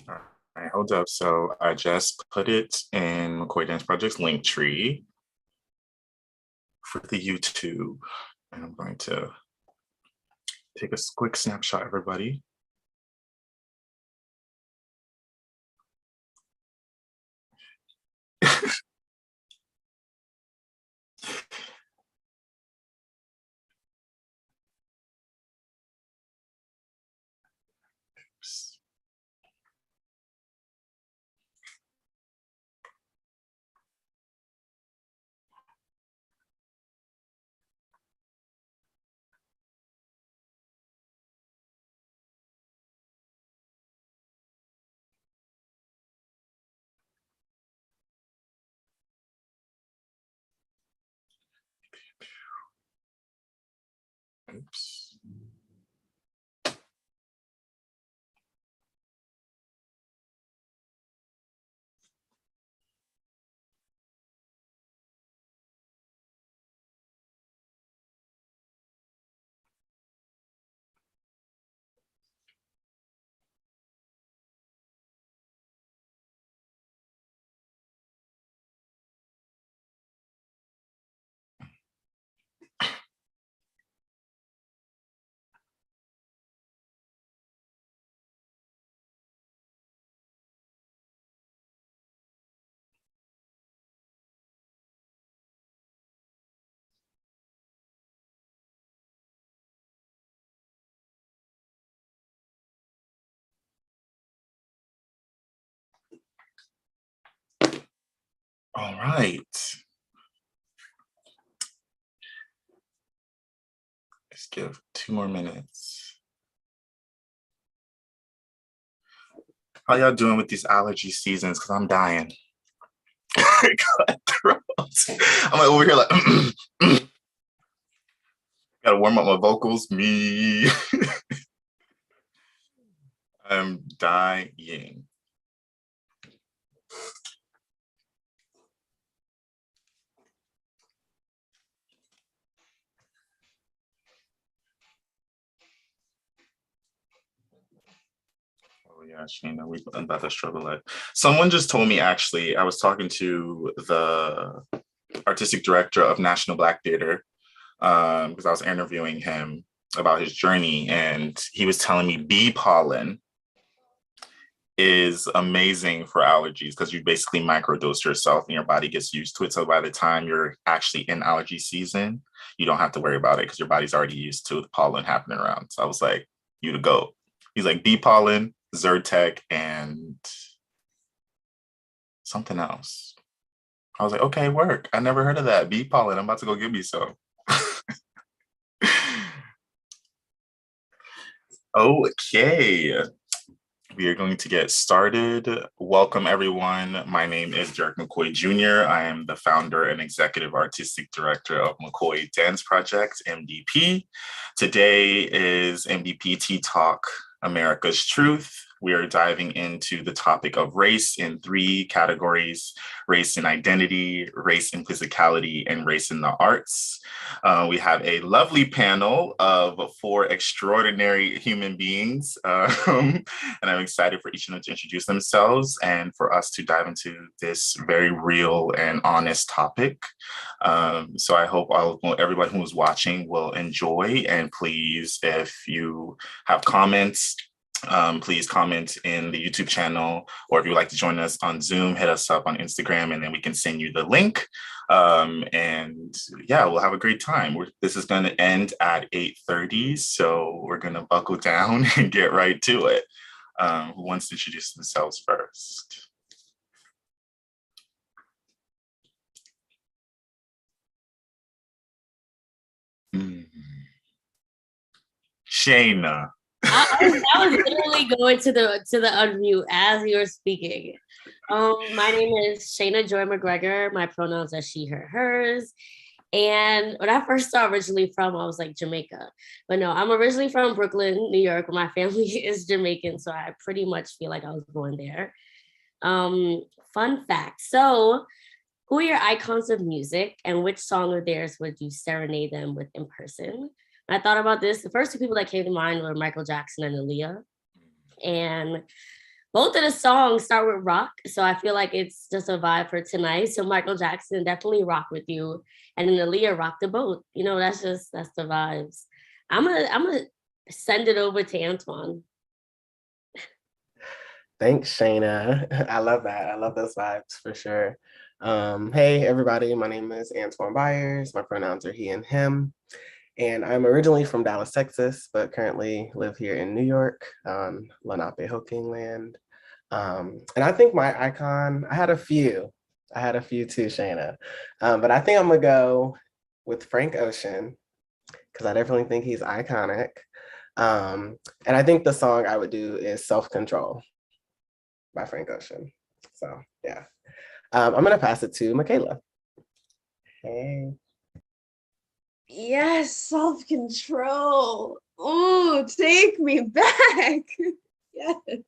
All right, hold up. So I just put it in McKoy Dance Project's link tree for the YouTube. And I'm going to take a quick snapshot, everybody. Oops. All right. Let's give 2 more minutes. How y'all doing with these allergy seasons? Because I'm dying. I'm like over here like, gotta warm up my vocals. Me. I'm dying. Oh yeah, Shaina, we've been about to struggle. Like, someone just told me, actually, I was talking to the artistic director of National Black Theater because I was interviewing him about his journey, and he was telling me bee pollen is amazing for allergies because you basically microdose yourself and your body gets used to it. So by the time you're actually in allergy season, you don't have to worry about it because your body's already used to the pollen happening around. So I was like, you to go. He's like, bee pollen, Zyrtec, and something else. I was like, okay, work. I never heard of that. Bee pollen. I'm about to go get me some. Okay. We are going to get started. Welcome, everyone. My name is Derick McKoy Jr. I am the founder and executive artistic director of McKoy Dance Project, MDP. Today is MDP Tea Talk, America's Truth. We are diving into the topic of race in 3 categories: race and identity, race and physicality, and race in the arts. We have a lovely panel of 4 extraordinary human beings, and I'm excited for each of them to introduce themselves and for us to dive into this very real and honest topic. So I hope everybody who is watching will enjoy, and please, if you have comments, please comment in the YouTube channel, or if you'd like to join us on Zoom, hit us up on Instagram, and then we can send you the link. And yeah, we'll have a great time. This is going to end at 8:30, so we're going to buckle down and get right to it. Who wants to introduce themselves first? Shaina. I was literally going to the unmute as you were speaking. My name is Shaina Joy McGregor. My pronouns are she, her, hers. And when I first started originally from, I was like Jamaica. But no, I'm originally from Brooklyn, New York, where my family is Jamaican. So I pretty much feel like I was born there. Fun fact. So who are your icons of music, and which song of theirs would you serenade them with in person? I thought about this. The first 2 people that came to mind were Michael Jackson and Aaliyah. And both of the songs start with rock, so I feel like it's just a vibe for tonight. So Michael Jackson definitely rock with you, and then Aaliyah rock the boat. You know, that's the vibes. I'm gonna send it over to Antuan. Thanks, Shaina. I love that. I love those vibes for sure. Hey, everybody. My name is Antuan Byers. My pronouns are he and him. And I'm originally from Dallas, Texas, but currently live here in New York on Lenape-Hoking land. And I think my icon, I had a few too, Shaina. But I think I'm gonna go with Frank Ocean, because I definitely think he's iconic. And I think the song I would do is Self-Control by Frank Ocean. So yeah. I'm gonna pass it to Mikaela. Hey. Yes, self-control. Oh, take me back. Yes.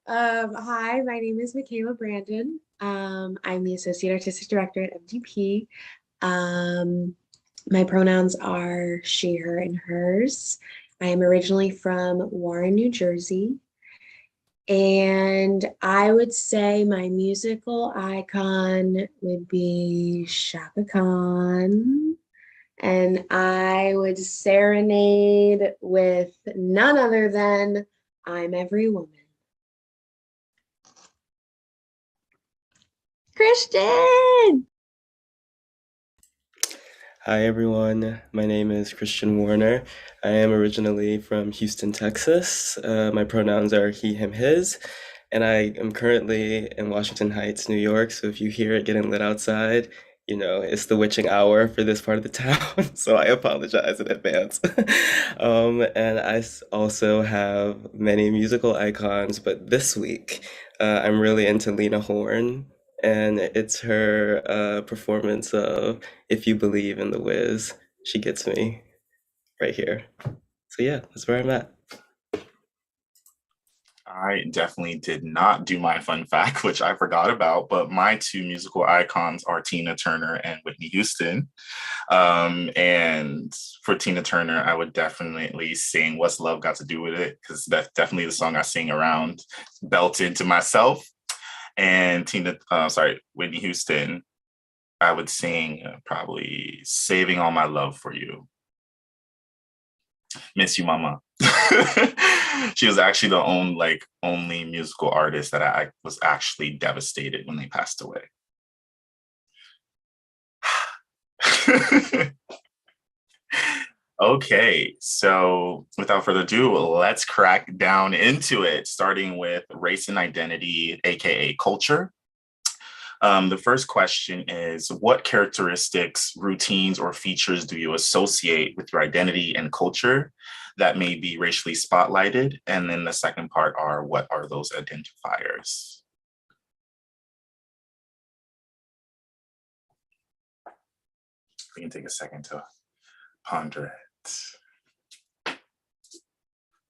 Hi, my name is Mikaela Brandon. I'm the Associate Artistic Director at MDP. My pronouns are she, her, and hers. I am originally from Warren, New Jersey. And I would say my musical icon would be Shaka Khan. And I would serenade with none other than I'm Every Woman. Christian! Hi everyone, my name is Christian Warner. I am originally from Houston, Texas. My pronouns are he, him, his, and I am currently in Washington Heights, New York. So if you hear it getting lit outside, you know, it's the witching hour for this part of the town. So I apologize in advance. And also have many musical icons, but this week I'm really into Lena Horne, and it's her performance of If You Believe in the Wiz. She gets me right here. So yeah, that's where I'm at. I definitely did not do my fun fact, which I forgot about, but my two musical icons are Tina Turner and Whitney Houston. And for Tina Turner, I would definitely sing What's Love Got to Do with It? Because that's definitely the song I sing around, belted to myself. And Whitney Houston, I would sing probably Saving All My Love for You. Miss You, Mama. She was actually the only musical artist that I was actually devastated when they passed away. Okay, so without further ado, let's crack down into it, starting with race and identity, aka culture. The first question is, what characteristics, routines, or features do you associate with your identity and culture that may be racially spotlighted? And then the second part are, what are those identifiers? We can take a second to ponder it.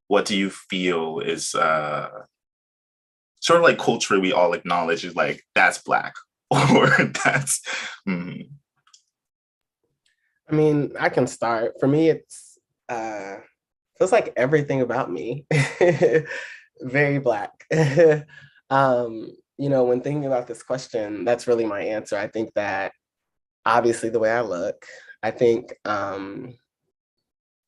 What do you feel is sort of like culture we all acknowledge is like, that's Black, or that's... I mean, I can start. For me, it's feels like everything about me. Very Black. You know, when thinking about this question, that's really my answer. I think that obviously the way I look, I think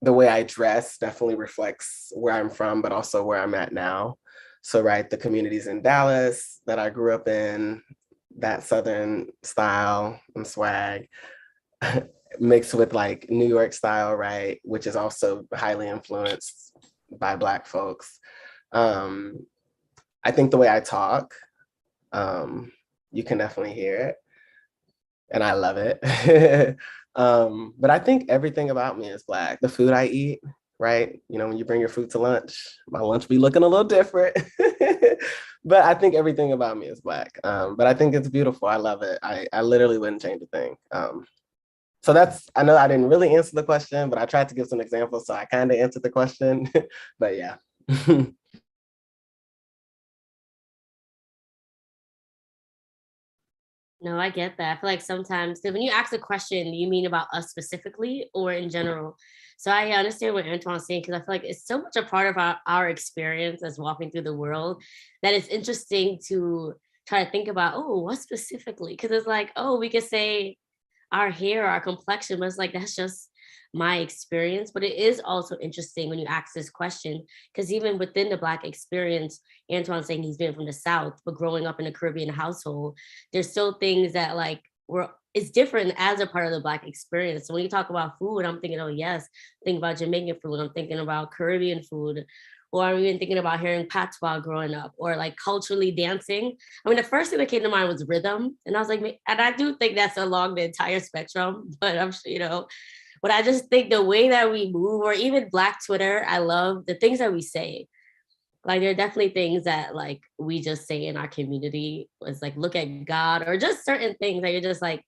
the way I dress definitely reflects where I'm from, but also where I'm at now. So, right, the communities in Dallas that I grew up in, that Southern style and swag, mixed with like New York style, right, which is also highly influenced by Black folks. I think the way I talk, you can definitely hear it, and I love it. But I think everything about me is Black. The food I eat, right? You know, when you bring your food to lunch, my lunch be looking a little different. But I think everything about me is Black. But I think it's beautiful. I love it. I literally wouldn't change a thing. So that's, I know I didn't really answer the question, but I tried to give some examples, so I kind of answered the question. But yeah. No, I get that. I feel like sometimes when you ask a question, do you mean about us specifically or in general? So I understand what Antuan's saying, because I feel like it's so much a part of our experience as walking through the world that it's interesting to try to think about, oh, what specifically? Because it's like, oh, we could say our hair, our complexion, but it's like, that's just my experience. But it is also interesting when you ask this question, because even within the Black experience, Antuan's saying he's been from the South, but growing up in a Caribbean household, there's still things that like it's different as a part of the Black experience. So when you talk about food, I'm thinking, oh yes, think about Jamaican food, I'm thinking about Caribbean food, or I'm even thinking about hearing patois growing up, or like culturally dancing. I mean, the first thing that came to mind was rhythm. And I was like, and I do think that's along the entire spectrum, but I'm sure, but I just think the way that we move, or even Black Twitter, I love the things that we say. Like there are definitely things that like we just say in our community. It's like, look at God, or just certain things that you're just like,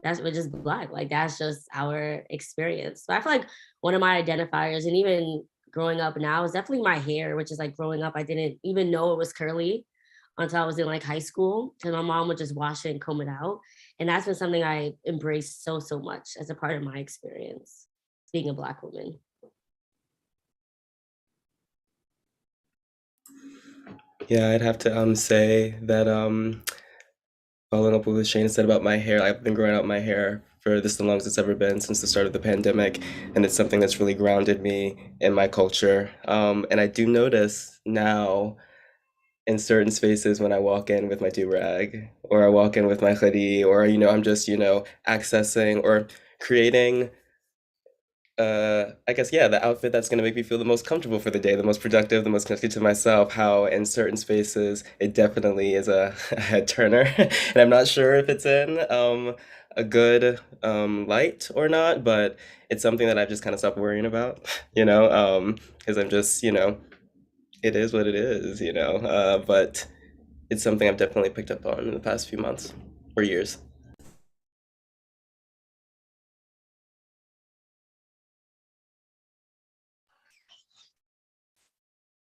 we're just Black. Like that's just our experience. So I feel like one of my identifiers, and even growing up now, is definitely my hair, which is like growing up, I didn't even know it was curly until I was in like high school, because my mom would just wash it and comb it out. And that's been something I embraced so much as a part of my experience being a Black woman. Yeah, I'd have to say that following up with what Shaina said about my hair, I've been growing out my hair for this the longest it's ever been, since the start of the pandemic, and it's something that's really grounded me in my culture. And I do notice now in certain spaces when I walk in with my do-rag, or I walk in with my hoodie, or I'm just accessing or creating I guess, yeah, the outfit that's going to make me feel the most comfortable for the day, the most productive, the most connected to myself. How in certain spaces it definitely is a, a head turner, and I'm not sure if it's in a good light or not, but it's something that I've just kind of stopped worrying about, because I'm just, it is what it is, but it's something I've definitely picked up on in the past few months or years.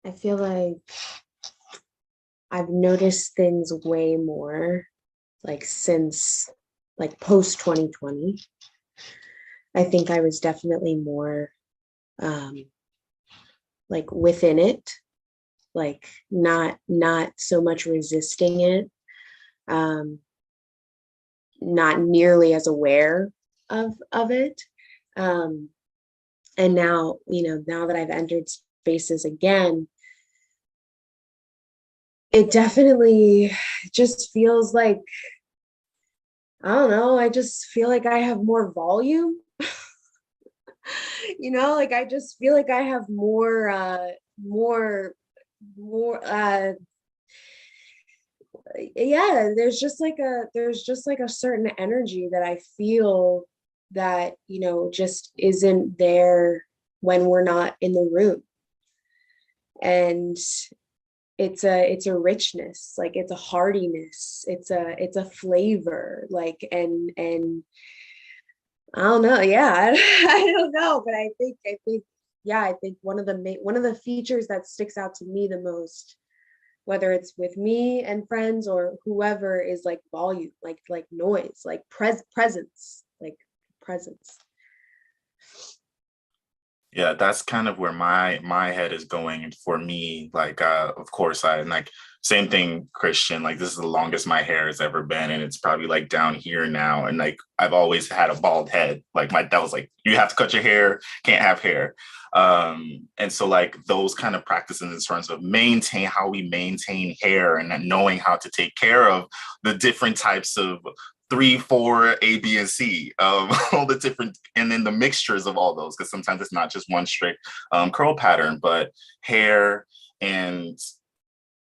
I feel like I've noticed things way more like since like post 2020. I think I was definitely more like within it, like not so much resisting it, not nearly as aware of it. And now, now that I've entered spaces again, it definitely just feels like, I don't know, I just feel like I have more volume. Like I just feel like I have more yeah, there's just like a certain energy that I feel that, just isn't there when we're not in the room. And it's a richness, like it's a heartiness, it's a flavor, like, and I don't know, yeah, I don't know, but I think yeah, I think one of the features that sticks out to me the most, whether it's with me and friends or whoever, is like volume, like noise, like presence, like presence. Yeah, that's kind of where my head is going for me. Like, of course, I and like same thing, Christian. Like, this is the longest my hair has ever been, and it's probably like down here now. And like, I've always had a bald head. Like, my dad was like, "You have to cut your hair. Can't have hair." And so, like, those kind of practices in terms of how we maintain hair, and then knowing how to take care of the different types of 3, 4, A, B, and C, all the different, and then the mixtures of all those, because sometimes it's not just one strict curl pattern, but hair, and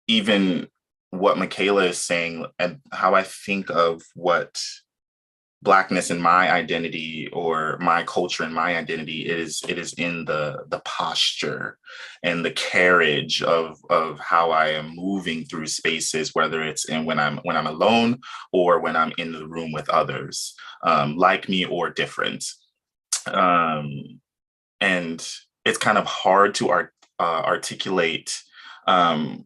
even what Mikaela is saying, and how I think of what Blackness in my identity, or my culture and my identity, it is in the posture and the carriage of how I am moving through spaces, whether it's when I'm alone, or when I'm in the room with others, like me or different. And it's kind of hard to articulate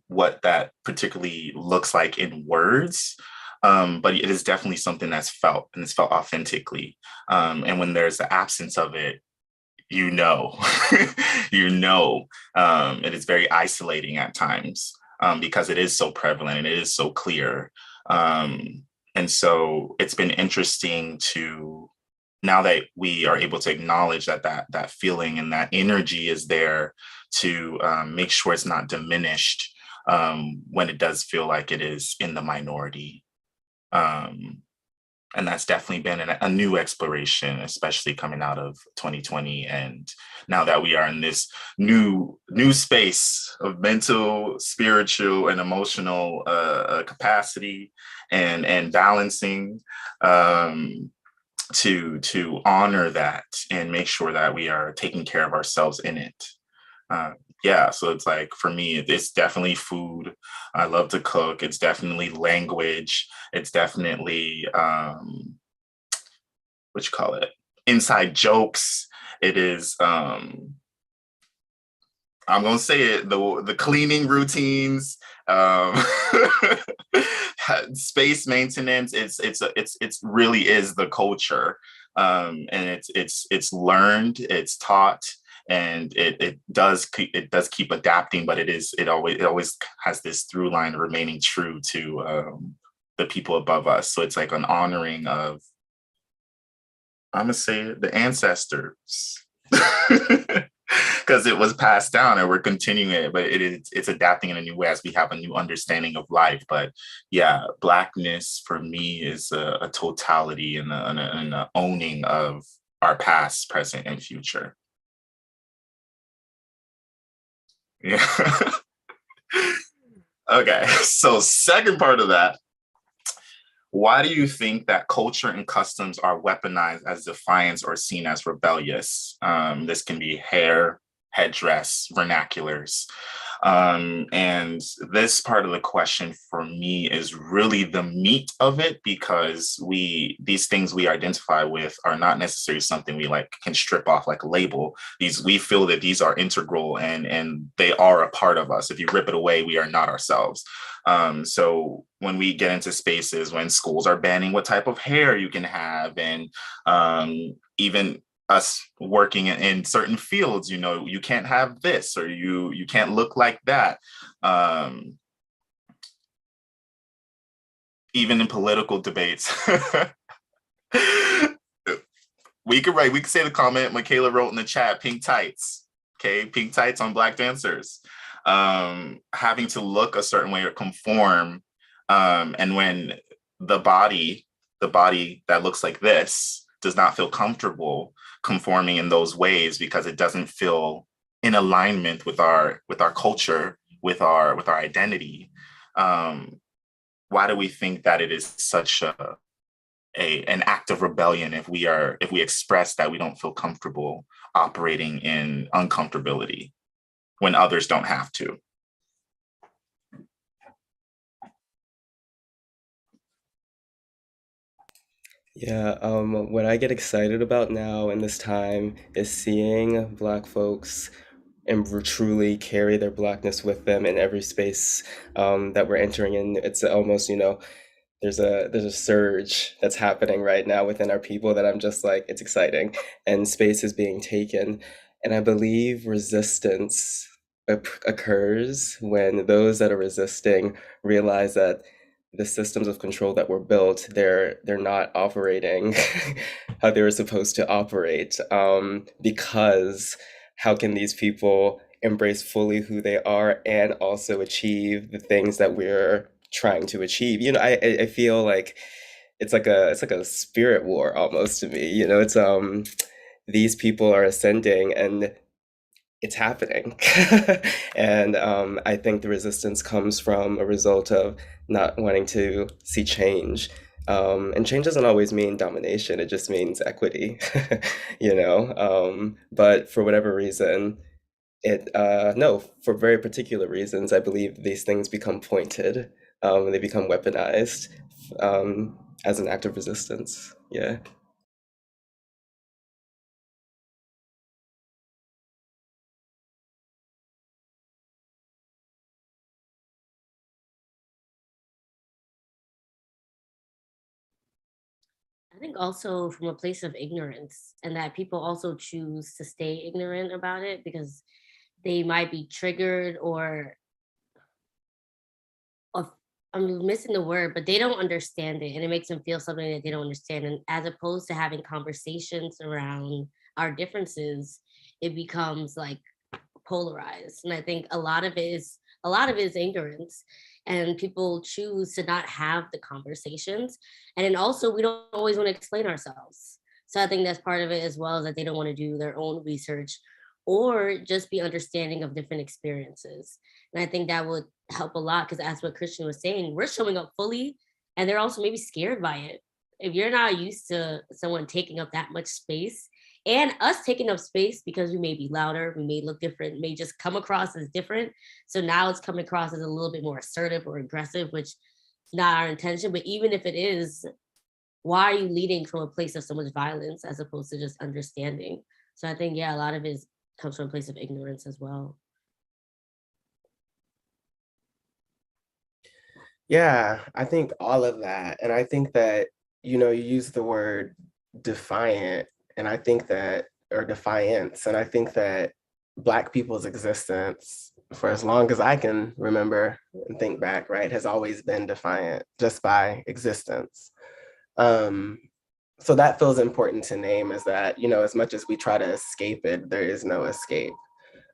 what that particularly looks like in words. But it is definitely something that's felt, and it's felt authentically. And when there's the absence of it, you know, you know, it is very isolating at times because it is so prevalent and it is so clear. And so it's been interesting to, now that we are able to acknowledge that feeling and that energy is there, to make sure it's not diminished when it does feel like it is in the minority. And that's definitely been a new exploration, especially coming out of 2020. And now that we are in this new space of mental, spiritual, and emotional capacity and balancing, to honor that and make sure that we are taking care of ourselves in it. Yeah, so it's like, for me, it's definitely food. I love to cook. It's definitely language. It's definitely what you call it, inside jokes. It is I'm gonna say it, the cleaning routines, space maintenance. It's really is the culture, and it's learned, it's taught, and it does keep adapting, but it always has this through line of remaining true to the people above us. So it's like an honoring of, I'm gonna say it, the ancestors. Because it was passed down and we're continuing it, but it's adapting in a new way as we have a new understanding of life. But yeah, Blackness for me is a totality and a owning of our past, present, and future. Yeah. Okay, so second part of that, why do you think that culture and customs are weaponized as defiance or seen as rebellious? This can be hair, headdress, vernaculars. And this part of the question for me is really the meat of it, because these things we identify with are not necessarily something we like can strip off like a label. We feel that these are integral and they are a part of us. If you rip it away, we are not ourselves. So when we get into spaces when schools are banning what type of hair you can have, and even us working in certain fields, you can't have this, or you can't look like that. Even in political debates. we could say the comment Mikaela wrote in the chat, pink tights. Okay, pink tights on Black dancers. Having to look a certain way or conform. And when the body that looks like this does not feel comfortable conforming in those ways because it doesn't feel in alignment with our culture, with our identity. Why do we think that it is such an act of rebellion if we express that we don't feel comfortable operating in uncomfortability when others don't have to? Yeah, what I get excited about now in this time is seeing Black folks and truly carry their Blackness with them in every space that we're entering in. It's almost, there's a surge that's happening right now within our people that I'm just like, it's exciting, and space is being taken. And I believe resistance occurs when those that are resisting realize that the systems of control that were built, they're not operating how they were supposed to operate. Because how can these people embrace fully who they are and also achieve the things that we're trying to achieve? I feel like it's like a spirit war almost to me. It's these people are ascending and it's happening. And I think the resistance comes from a result of not wanting to see change. And change doesn't always mean domination, it just means equity. But for whatever reason, no, for very particular reasons, I believe these things become pointed, they become weaponized as an act of resistance. Yeah. I think also from a place of ignorance, and that people also choose to stay ignorant about it because they might be triggered or I'm missing the word, but they don't understand it and it makes them feel something that they don't understand. And as opposed to having conversations around our differences, it becomes like polarized. And I think a lot of it is ignorance. And people choose to not have the conversations. And then also we don't always want to explain ourselves. So I think that's part of it as well, is that they don't want to do their own research or just be understanding of different experiences. And I think that would help a lot because that's what Christian was saying. We're showing up fully and they're also maybe scared by it. If you're not used to someone taking up that much space and us taking up space because we may be louder, we may look different, may just come across as different. So now it's coming across as a little bit more assertive or aggressive, which is not our intention. But even if it is, why are you leading from a place of so much violence as opposed to just understanding? So I think, yeah, a lot of it comes from a place of ignorance as well. Yeah, I think all of that. And I think that, you use the word defiant, and I think that, or defiance, and I think that Black people's existence, for as long as I can remember and think back, right, has always been defiant just by existence. Um, so that feels important to name, is that, as much as we try to escape it, there is no escape.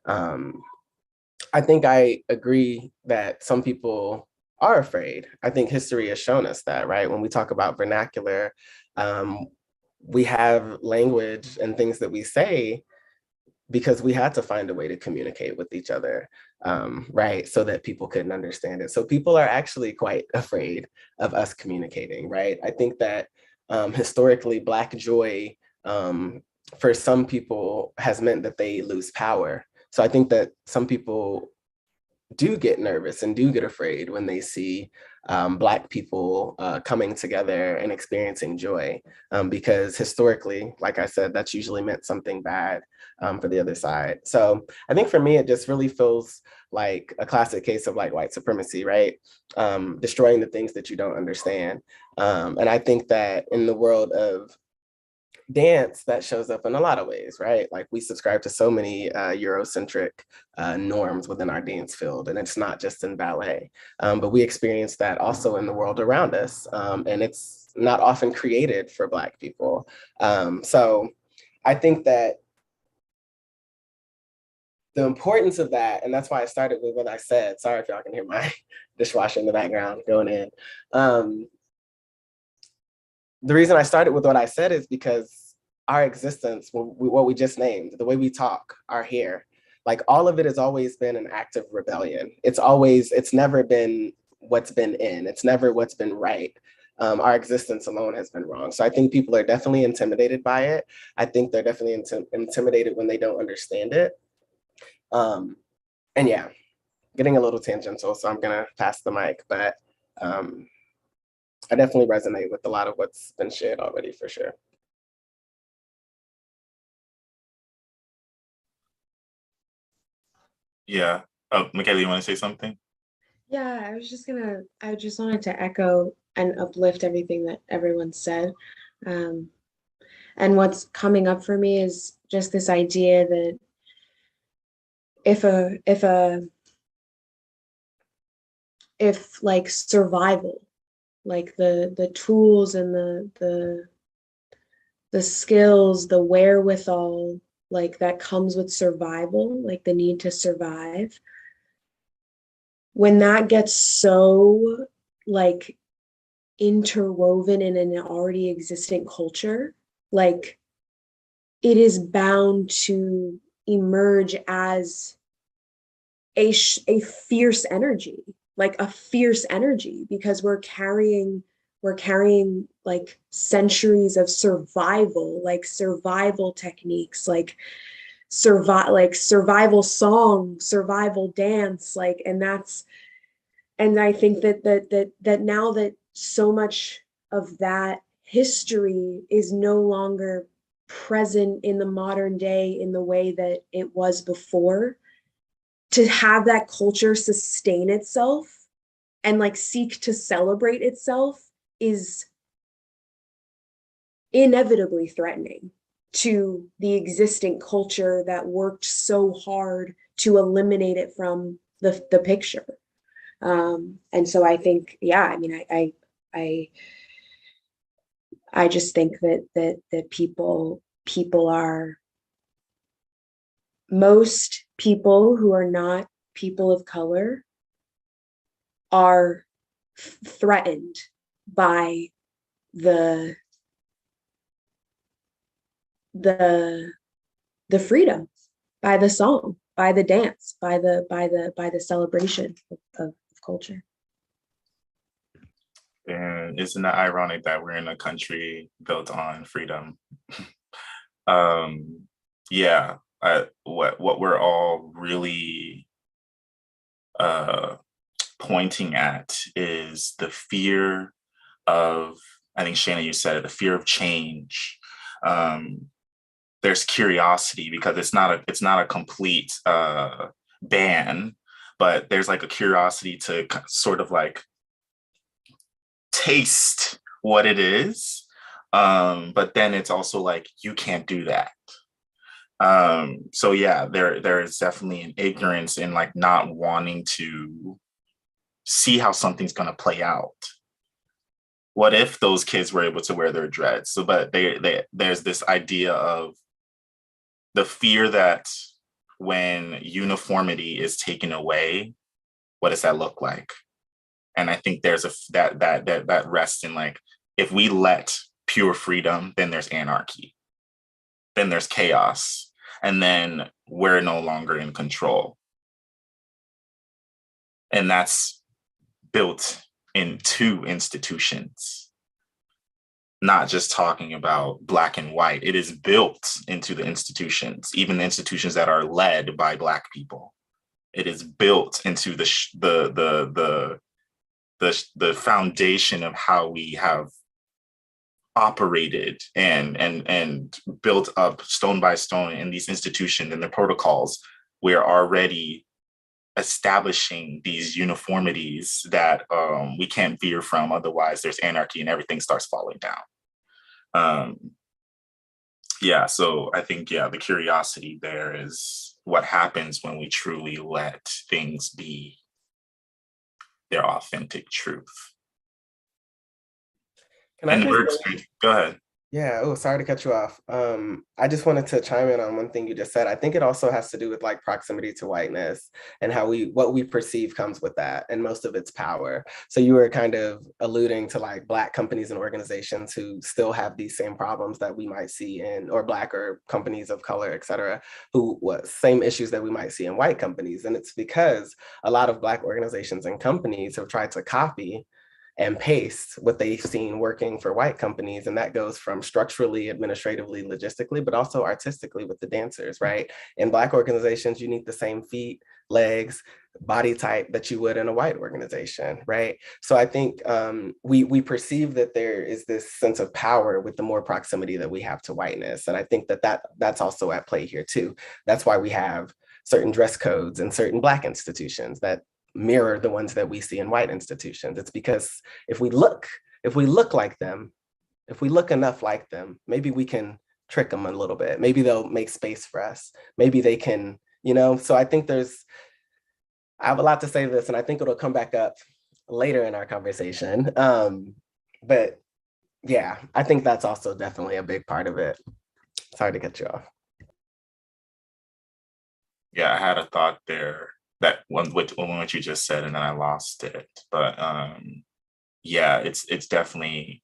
Um, I think I agree that some people are afraid. I think history has shown us that, right? When we talk about vernacular, um, we have language and things that we say because we had to find a way to communicate with each other, right? So that people couldn't understand it. So people are actually quite afraid of us communicating, right? I think that historically, Black joy for some people has meant that they lose power. So I think that some people do get nervous and do get afraid when they see Black people coming together and experiencing joy, because historically, like I said, that's usually meant something bad for the other side. So I think for me, it just really feels like a classic case of like white supremacy, right? Destroying the things that you don't understand. And I think that in the world of dance, that shows up in a lot of ways, right? Like we subscribe to so many Eurocentric norms within our dance field, and it's not just in ballet, but we experience that also in the world around us, and it's not often created for Black people. So I think that the importance of that, and that's why I started with what I said. Sorry if y'all can hear my dishwasher in the background going in. The reason I started with what I said is because our existence, what we just named, the way we talk, our hair, like all of it has always been an act of rebellion. It's never been what's been in, it's never what's been right. Our existence alone has been wrong. So I think people are definitely intimidated by it. I think they're definitely intimidated when they don't understand it. And yeah, getting a little tangential, so I'm gonna pass the mic, but I definitely resonate with a lot of what's been shared already, for sure. Yeah. Mikaela, you want to say something? Yeah, I just wanted to echo and uplift everything that everyone said. Um, and what's coming up for me is just this idea that if like survival, like the tools and the skills, the wherewithal, like that comes with survival, like the need to survive, when that gets so like interwoven in an already existing culture, like it is bound to emerge as a fierce energy, like a fierce energy, because we're carrying like centuries of survival, like survival techniques, like survival song, survival dance, like, and I think that now that so much of that history is no longer present in the modern day in the way that it was before, to have that culture sustain itself and like seek to celebrate itself is inevitably threatening to the existing culture that worked so hard to eliminate it from the picture. And so I think, yeah, I mean, I just think that people are, most people who are not people of color are threatened by the freedom, by the song, by the dance, by the celebration of culture. And isn't it ironic that we're in a country built on freedom? Yeah, what we're all really pointing at is the fear of, I think Shaina, you said it, the fear of change. There's curiosity because it's not a complete ban, but there's like a curiosity to sort of like taste what it is. But then it's also like, you can't do that. So yeah, there is definitely an ignorance in like not wanting to see how something's going to play out. What if those kids were able to wear their dreads? So, but there's this idea of the fear that when uniformity is taken away, what does that look like? And I think there's that rests in like, if we let pure freedom, then there's anarchy, then there's chaos, and then we're no longer in control. And that's built into institutions, not just talking about Black and white. It is built into the institutions, even the institutions that are led by Black people. It is built into the foundation of how we have operated and built up stone by stone in these institutions and the protocols. We're already establishing these uniformities that we can't veer from. Otherwise, there's anarchy and everything starts falling down. Yeah, so I think, yeah, the curiosity there is what happens when we truly let things be their authentic truth. And go ahead. Yeah. Oh, sorry to cut you off. I just wanted to chime in on one thing you just said. I think it also has to do with like proximity to whiteness and how what we perceive comes with that, and most of it's power. So you were kind of alluding to like Black companies and organizations who still have these same problems that we might see in, or Black or companies of color, et cetera, same issues that we might see in white companies. And it's because a lot of Black organizations and companies have tried to copy and paste what they've seen working for white companies. And that goes from structurally, administratively, logistically, but also artistically with the dancers, right? In Black organizations, you need the same feet, legs, body type that you would in a white organization, right? So I think we perceive that there is this sense of power with the more proximity that we have to whiteness. And I think that's also at play here too. That's why we have certain dress codes in certain Black institutions that mirror the ones that we see in white institutions. It's because if we look like them, if we look enough like them, maybe we can trick them a little bit. Maybe they'll make space for us. Maybe they can, so I think I have a lot to say to this, and I think it'll come back up later in our conversation. But yeah, I think that's also definitely a big part of it. Sorry to cut you off. Yeah, I had a thought there, that one with what you just said, and then I lost it. But yeah, it's definitely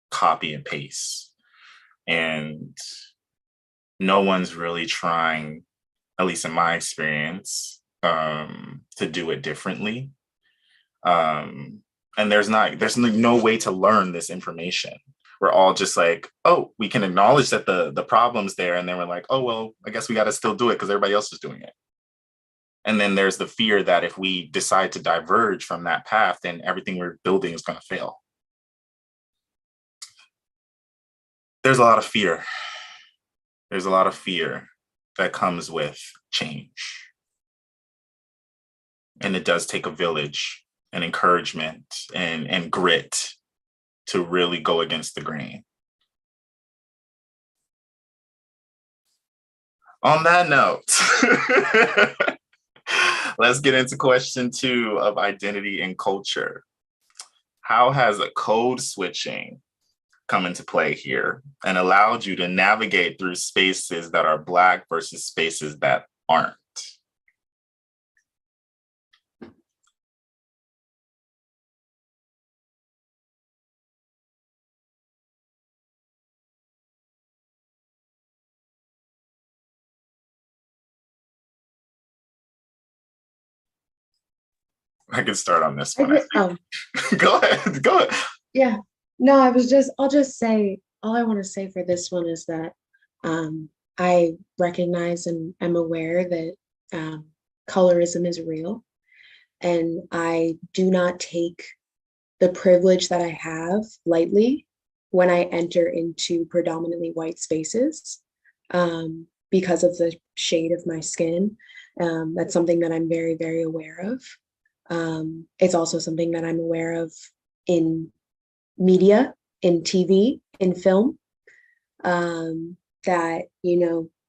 copy and paste, and no one's really trying, at least in my experience, to do it differently. And there's no way to learn this information. We're all just like, oh, we can acknowledge that the problem's there, and then we're like, oh well, I guess we got to still do it because everybody else is doing it. And then there's the fear that if we decide to diverge from that path, then everything we're building is going to fail. There's a lot of fear. There's a lot of fear that comes with change. And it does take a village and encouragement and grit to really go against the grain. On that note, let's get into question 2 of identity and culture. How has a code switching come into play here and allowed you to navigate through spaces that are Black versus spaces that aren't? I can start on this one. Go ahead. Go ahead. Yeah. No, I'll just say, all I want to say for this one is that I recognize and am aware that colorism is real. And I do not take the privilege that I have lightly when I enter into predominantly white spaces because of the shade of my skin. That's something that I'm very, very aware of. It's also something that I'm aware of in media, in TV, in film, that,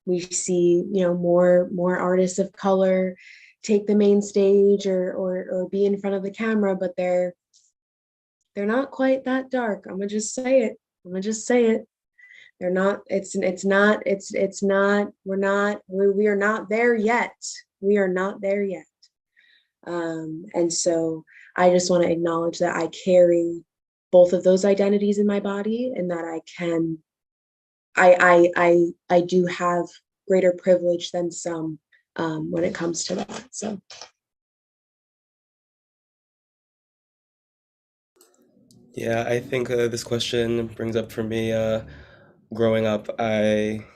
we see, more artists of color take the main stage or be in front of the camera, but they're not quite that dark. I'm gonna just say it. They're not, we are not there yet. And so I just want to acknowledge that I carry both of those identities in my body, and that I do have greater privilege than some when it comes to that. So. Yeah, I think this question brings up for me, growing up, I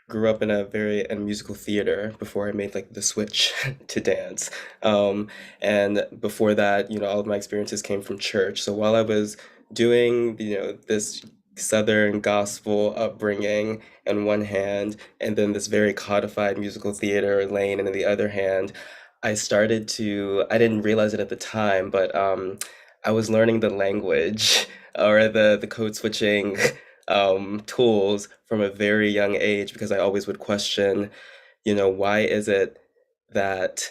grew up in musical theater before I made like the switch to dance. And before that, all of my experiences came from church. So while I was doing, this Southern gospel upbringing on one hand, and then this very codified musical theater lane, and on the other hand, I didn't realize it at the time, but I was learning the language or the code switching tools from a very young age, because I always would question, why is it that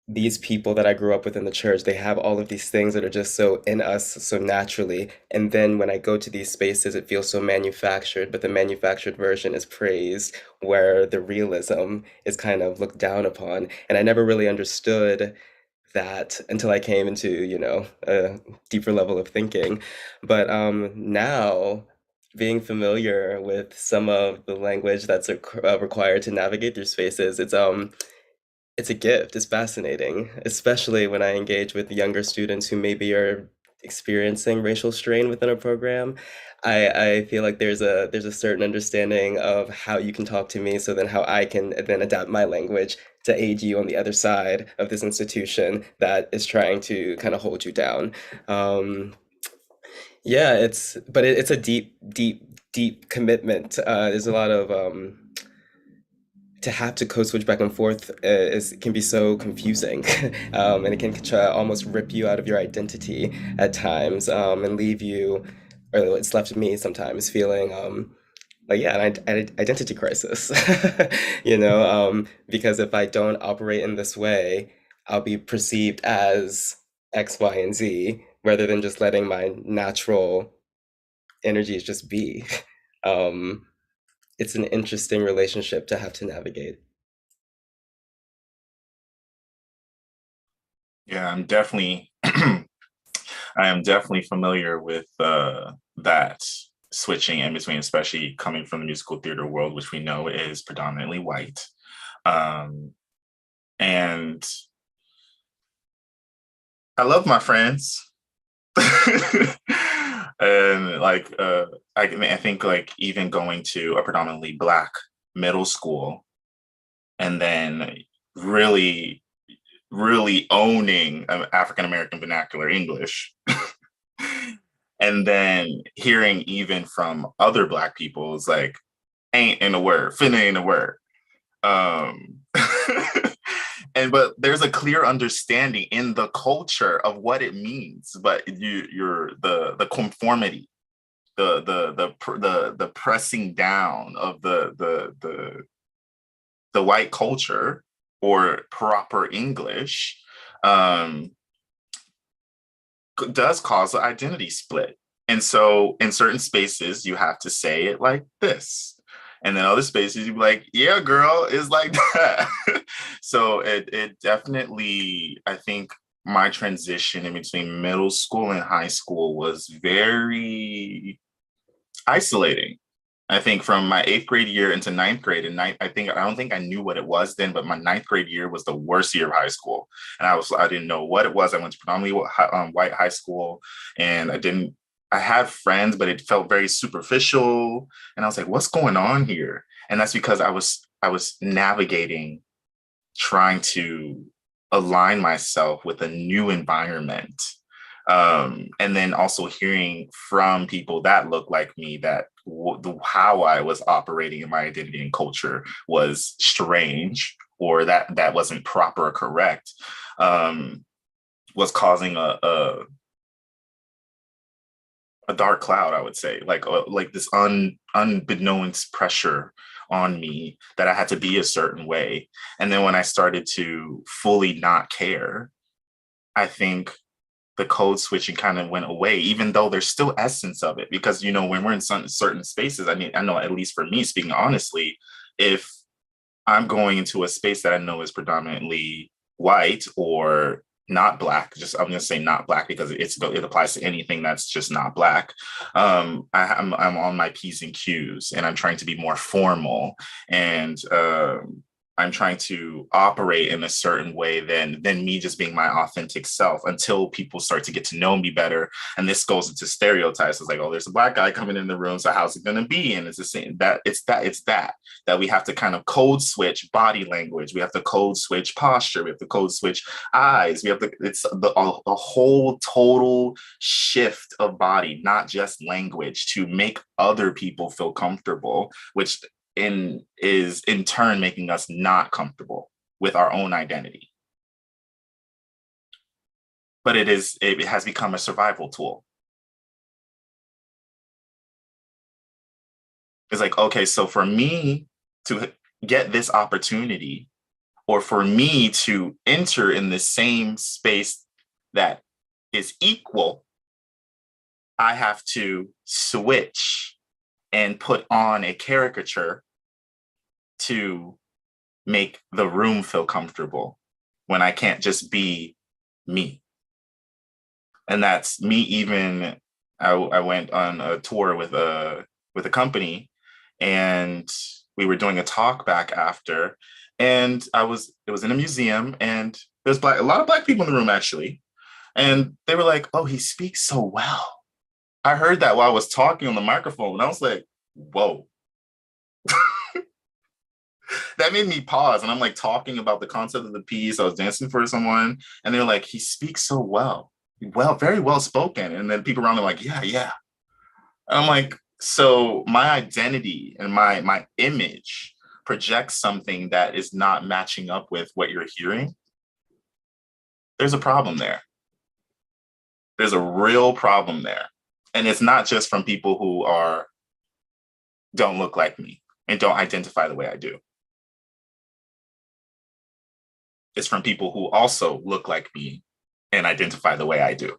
these people that I grew up with in the church, they have all of these things that are just so in us so naturally. And then when I go to these spaces, it feels so manufactured, but the manufactured version is praised, where the realism is kind of looked down upon. And I never really understood that until I came into, a deeper level of thinking. But now, being familiar with some of the language that's required to navigate through spaces, it's a gift. It's fascinating, especially when I engage with younger students who maybe are experiencing racial strain within a program. I feel like there's a certain understanding of how you can talk to me, so then how I can then adapt my language to aid you on the other side of this institution that is trying to kind of hold you down. Um, yeah, it's a deep, deep, deep commitment. There's a lot of to have to code switch back and forth can be so confusing, and it can try almost rip you out of your identity at times, and leave you, or it's left me sometimes feeling like, yeah, an identity crisis, because if I don't operate in this way, I'll be perceived as X, Y, and Z, rather than just letting my natural energies just be. Um, it's an interesting relationship to have to navigate. Yeah, I am definitely familiar with that switching in between, especially coming from the musical theater world, which we know is predominantly white. And I love my friends. And like I think like even going to a predominantly Black middle school, and then really owning African American vernacular English, and then hearing even from other Black people is like, ain't in a word, finna ain't a word. But there's a clear understanding in the culture of what it means, but you're the conformity, the pressing down of the the white culture or proper English does cause an identity split. And so in certain spaces, you have to say it like this. And then other spaces, you'd be like, yeah, girl, it's like that. So it definitely, I think my transition in between middle school and high school was very isolating. I think from my 8th grade year into 9th grade, and I don't think I knew what it was then, but my 9th grade year was the worst year of high school, and I didn't know what it was. I went to predominantly white high school, and I had friends, but it felt very superficial, and I was like, what's going on here? And that's because I was navigating, trying to align myself with a new environment. And then also hearing from people that look like me that how I was operating in my identity and culture was strange, or that wasn't proper or correct, was causing a dark cloud, I would say, like this unbeknownst pressure on me that I had to be a certain way. And then when I started to fully not care, I think the code switching kind of went away, even though there's still essence of it. Because, when we're in certain spaces, I know, at least for me, speaking honestly, if I'm going into a space that I know is predominantly white or not Black, I'm going to say not Black because it applies to anything that's just not Black. I'm on my P's and Q's, and I'm trying to be more formal, and I'm trying to operate in a certain way than me just being my authentic self, until people start to get to know me better. And this goes into stereotypes. It's like, oh, there's a Black guy coming in the room, so how's it going to be? And it's the same, that we have to kind of code switch body language. We have to code switch posture. We have to code switch eyes. It's a whole total shift of body, not just language, to make other people feel comfortable, which is in turn making us not comfortable with our own identity. But it has become a survival tool. It's like, okay, so for me to get this opportunity, or for me to enter in the same space that is equal, I have to switch and put on a caricature to make the room feel comfortable, when I can't just be me. And that's me. Even I went on a tour with a company, and we were doing a talk back after, and it was in a museum, and there's a lot of Black people in the room actually, and they were like, oh, he speaks so well. I heard that while I was talking on the microphone, and I was like, whoa. That made me pause, and I'm like talking about the concept of the piece. I was dancing for someone, and they're like, he speaks so well, very well spoken. And then people around them are like, yeah. And I'm like, so my identity and my image projects something that is not matching up with what you're hearing. There's a problem there. There's a real problem there. And it's not just from people who don't look like me and don't identify the way I do. It's from people who also look like me and identify the way I do.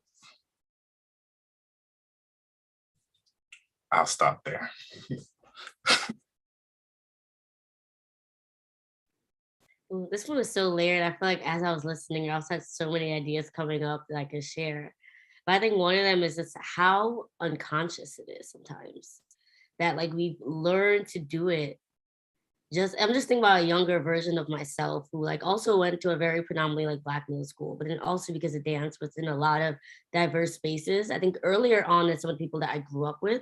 I'll stop there. This one is so layered. I feel like as I was listening, I also had so many ideas coming up that I could share. But I think one of them is just how unconscious it is sometimes, that like we've learned to do it. I'm just thinking about a younger version of myself who like also went to a very predominantly like Black middle school, but then also because of dance was in a lot of diverse spaces. I think earlier on than some of the people that I grew up with.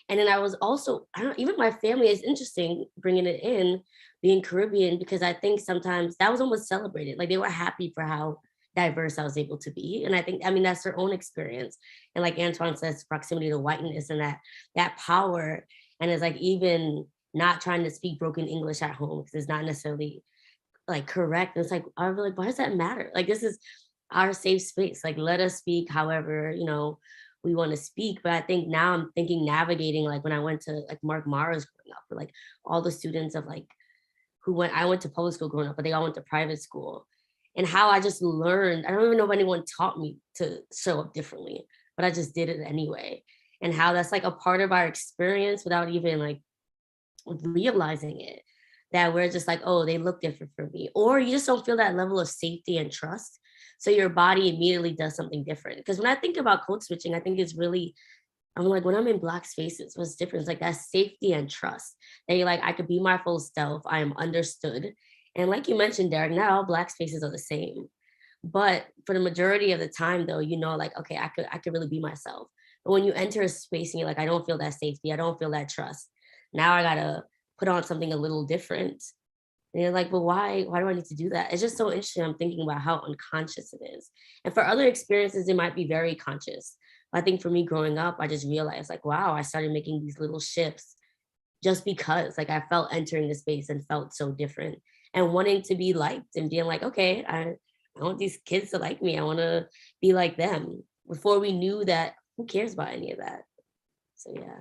And then I was also, even my family is interesting bringing it in, being Caribbean, because I think sometimes that was almost celebrated. Like they were happy for how diverse I was able to be. And I think, that's their own experience. And like Antuan says, proximity to whiteness and that power. And it's like even not trying to speak broken English at home because it's not necessarily like correct. And it's like, I was like, why does that matter? Like this is our safe space. Like let us speak however, we want to speak. But I think now I'm thinking navigating, like when I went to like Mark Mara's growing up, with like all the students of like I went to public school growing up, but they all went to private school. And how I just learned, I don't even know if anyone taught me to show up differently, but I just did it anyway. And how that's like a part of our experience without even like realizing it, that we're just like, oh, they look different from me. Or you just don't feel that level of safety and trust. So your body immediately does something different. Because when I think about code switching, I think it's really, I'm like, when I'm in Black spaces, what's different? It's like that safety and trust that you're like, I could be my full self. I am understood. And like you mentioned, Derek, not all Black spaces are the same. But for the majority of the time, though, you know, like, okay, I could really be myself. But when you enter a space and you're like, I don't feel that safety, I don't feel that trust. Now I gotta put on something a little different. And you're like, well, why do I need to do that? It's just so interesting. I'm thinking about how unconscious it is. And for other experiences, it might be very conscious. But I think for me growing up, I just realized like, wow, I started making these little shifts just because like I felt entering the space and felt so different and wanting to be liked and being like, okay, I want these kids to like me. I want to be like them, before we knew that who cares about any of that. So yeah.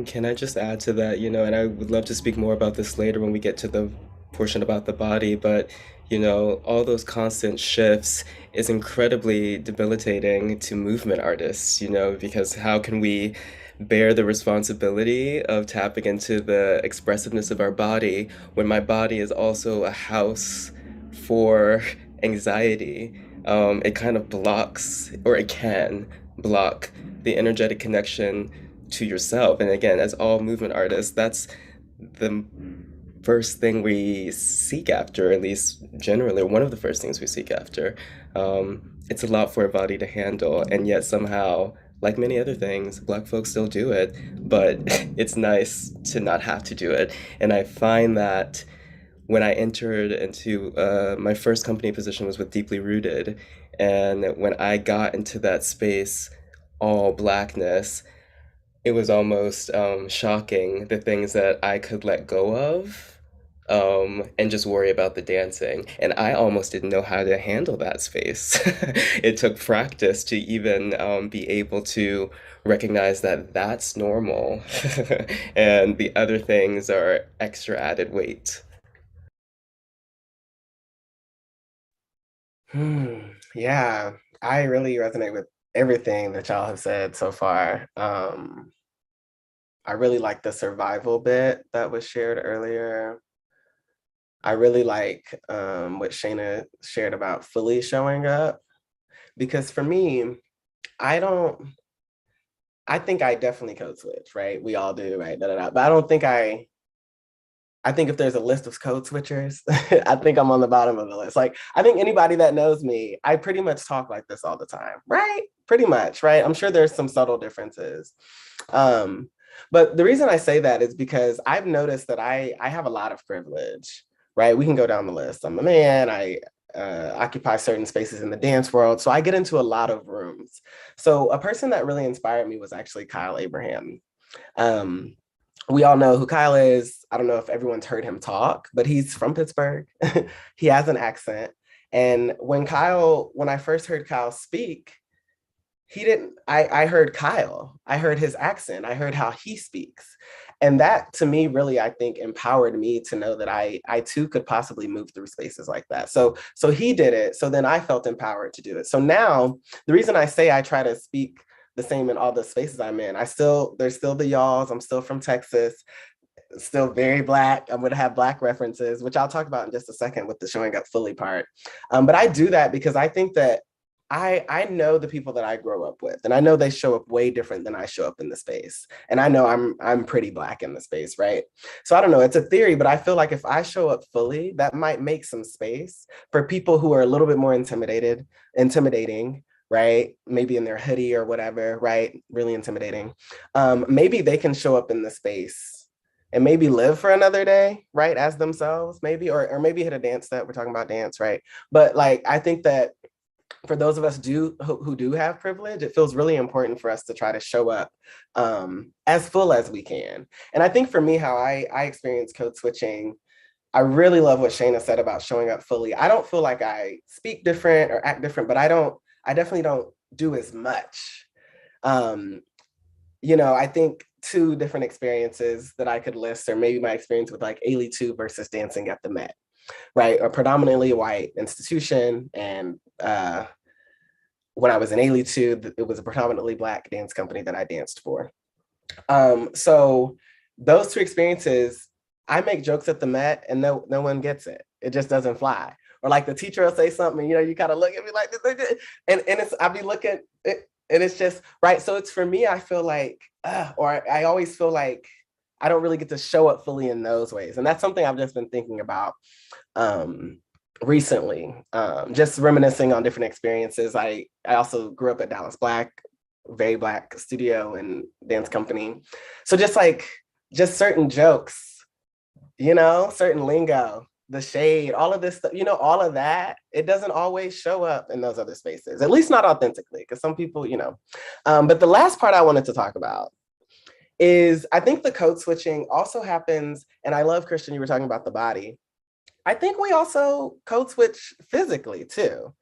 Can I just add to that, and I would love to speak more about this later when we get to the portion about the body, but, all those constant shifts is incredibly debilitating to movement artists, because how can we bear the responsibility of tapping into the expressiveness of our body when my body is also a house for anxiety? It kind of blocks, or it can block the energetic connection to yourself. And again, as all movement artists, that's the first thing we seek after, at least generally, one of the first things we seek after. It's a lot for a body to handle, and yet somehow, like many other things, Black folks still do it, but it's nice to not have to do it. And I find that when I entered into my first company position was with Deeply Rooted, and when I got into that space, all Blackness, it was almost shocking the things that I could let go of, and just worry about the dancing. And I almost didn't know how to handle that space. It took practice to even be able to recognize that that's normal, and the other things are extra added weight. Yeah, I really resonate with everything that y'all have said so far. I really like the survival bit that was shared earlier. I really like what Shaina shared about fully showing up, because for me, I think I definitely code switch, right? We all do, right? But I don't think I think if there's a list of code switchers, I think I'm on the bottom of the list. Like, I think anybody that knows me, I pretty much talk like this all the time, right? Pretty much, right? I'm sure there's some subtle differences. But the reason I say that is because I've noticed that I have a lot of privilege, right? We can go down the list. I'm a man, I occupy certain spaces in the dance world. So I get into a lot of rooms. So a person that really inspired me was actually Kyle Abraham. We all know who Kyle is. I don't know if everyone's heard him talk, but he's from Pittsburgh. He has an accent. And when I first heard Kyle speak, I heard Kyle, I heard his accent, I heard how he speaks. And that to me really, I think, empowered me to know that I too could possibly move through spaces like that. So he did it. So then I felt empowered to do it. So now the reason I say I try to speak the same in all the spaces I'm in, there's still the y'alls. I'm still from Texas, still very Black. I'm going to have Black references, which I'll talk about in just a second with the showing up fully part. But I do that because I think that I know the people that I grow up with, and I know they show up way different than I show up in the space. And I know I'm pretty Black in the space, right? So I don't know, it's a theory, but I feel like if I show up fully, that might make some space for people who are a little bit more intimidating, right? Maybe in their hoodie or whatever, right? Really intimidating. Maybe they can show up in the space and maybe live for another day, right? As themselves, maybe, or maybe hit a dance step. We're talking about dance, right? But like, I think that for those of us who do have privilege, it feels really important for us to try to show up as full as we can. And I think for me, how I experience code switching, I really love what Shaina said about showing up fully. I don't feel like I speak different or act different, but I definitely don't do as much. I think two different experiences that I could list, or maybe my experience with like Ailey 2 versus dancing at the Met, right? A predominantly white institution. And when I was in Ailey 2, it was a predominantly Black dance company that I danced for. So those two experiences, I make jokes at the Met and no one gets it. It just doesn't fly. Or like the teacher will say something, you know, you kind of look at me like this, and it's, I'll be looking, and it's just, right. So it's, for me, I feel like, or I always feel like I don't really get to show up fully in those ways. And that's something I've just been thinking about recently, just reminiscing on different experiences. I also grew up at Dallas Black, very Black studio and dance company. So just certain jokes, you know, certain lingo, the shade, all of this stuff, you know, all of that, it doesn't always show up in those other spaces, at least not authentically, because some people, you know. But the last part I wanted to talk about is, I think the code switching also happens, and I love, Christian, you were talking about the body. I think we also code switch physically too.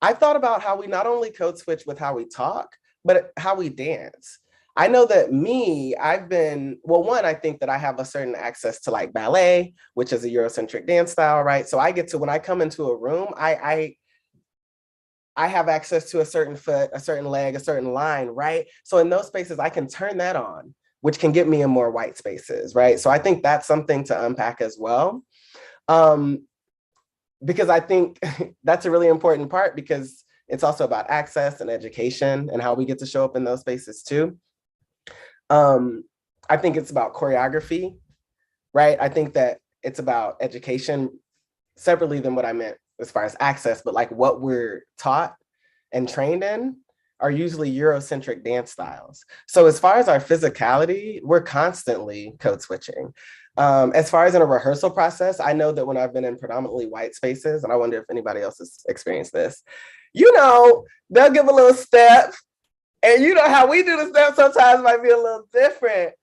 I've thought about how we not only code switch with how we talk, but how we dance. I know that me, I've been, well, one, I think that I have a certain access to like ballet, which is a Eurocentric dance style, right? So I get to, when I come into a room, I have access to a certain foot, a certain leg, a certain line, right? So in those spaces, I can turn that on, which can get me in more white spaces, right? So I think that's something to unpack as well. Because I think that's a really important part, because it's also about access and education and how we get to show up in those spaces too. I think it's about choreography, right? I think that it's about education separately than what I meant as far as access, but like what we're taught and trained in are usually Eurocentric dance styles. So as far as our physicality, we're constantly code switching. As far as in a rehearsal process, I know that when I've been in predominantly white spaces, and I wonder if anybody else has experienced this, you know, they'll give a little step, and you know how we do the step sometimes might be a little different.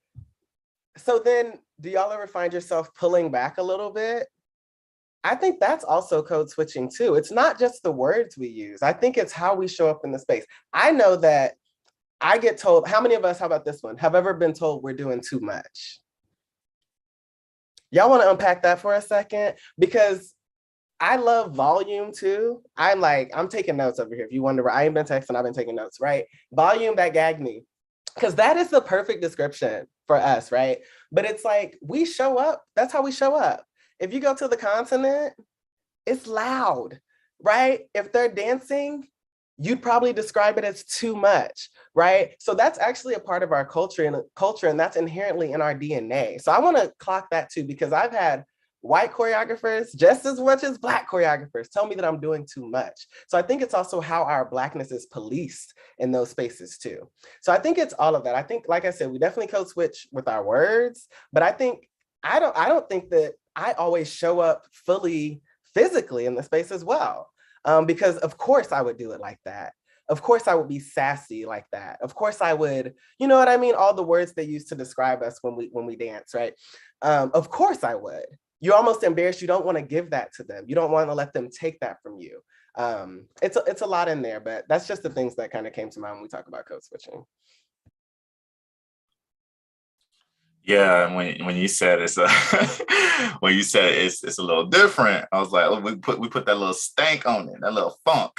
So then, do y'all ever find yourself pulling back a little bit? I think that's also code switching too. It's not just the words we use. I think it's how we show up in the space. I know that I get told, how many of us, how about this one, have ever been told we're doing too much? Y'all want to unpack that for a second? Because I love volume too. I'm taking notes over here. If you wonder, I ain't been texting, I've been taking notes, right? Volume, that gagged me. Because that is the perfect description for us, right? But it's like, we show up, that's how we show up. If you go to the continent, it's loud, right? If they're dancing, you'd probably describe it as too much, right? So that's actually a part of our culture, and that's inherently in our DNA. So I want to clock that too, because I've had white choreographers just as much as Black choreographers tell me that I'm doing too much. So I think it's also how our Blackness is policed in those spaces too. So I think it's all of that. I think, like I said, we definitely code switch with our words, but I don't think that I always show up fully physically in the space as well. Because of course I would do it like that. Of course I would be sassy like that. Of course I would, you know what I mean? All the words they use to describe us when we dance, right? Of course I would. You're almost embarrassed. You don't want to give that to them. You don't want to let them take that from you. It's a lot in there, but that's just the things that kind of came to mind when we talk about code switching. Yeah, when you said it's a when you said it's a little different, I was like, oh, we put that little stank on it, that little funk,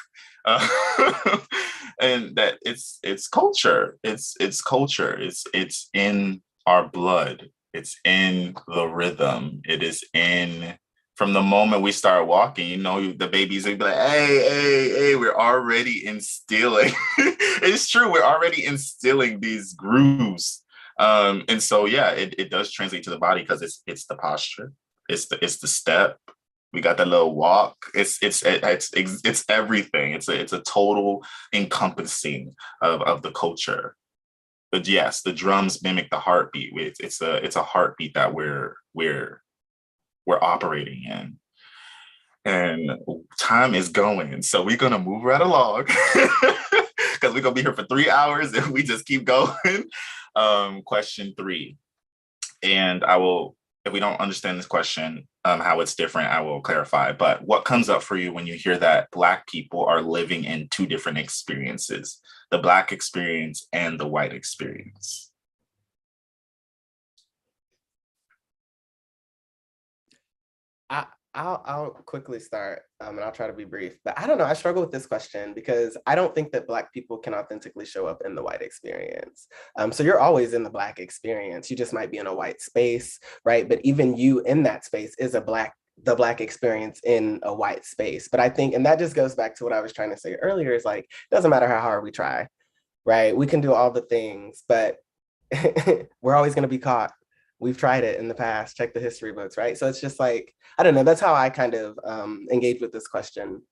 and that it's culture. It's culture. It's in our blood. It's in the rhythm. It is in, from the moment we start walking, you know, the babies will be like, hey, we're already instilling. It's true, we're already instilling these grooves. And so, yeah, it does translate to the body, because it's the posture, it's the step. We got that little walk. It's everything. It's a total encompassing of the culture. But yes, the drums mimic the heartbeat. It's a heartbeat that we're operating in. And time is going, so we're gonna move right along, because we're gonna be here for 3 hours if we just keep going. Question 3, and I will, if we don't understand this question, how it's different, I will clarify. But what comes up for you when you hear that Black people are living in two different experiences, the Black experience and the white experience? I'll quickly start, and I'll try to be brief. But I don't know. I struggle with this question because I don't think that Black people can authentically show up in the white experience. So you're always in the Black experience. You just might be in a white space, right? But even you in that space is the Black experience in a white space. But I think, and that just goes back to what I was trying to say earlier, is like, it doesn't matter how hard we try, right? We can do all the things, but we're always going to be caught. We've tried it in the past. Check the history books, right? So it's just like, I don't know. That's how I kind of engage with this question.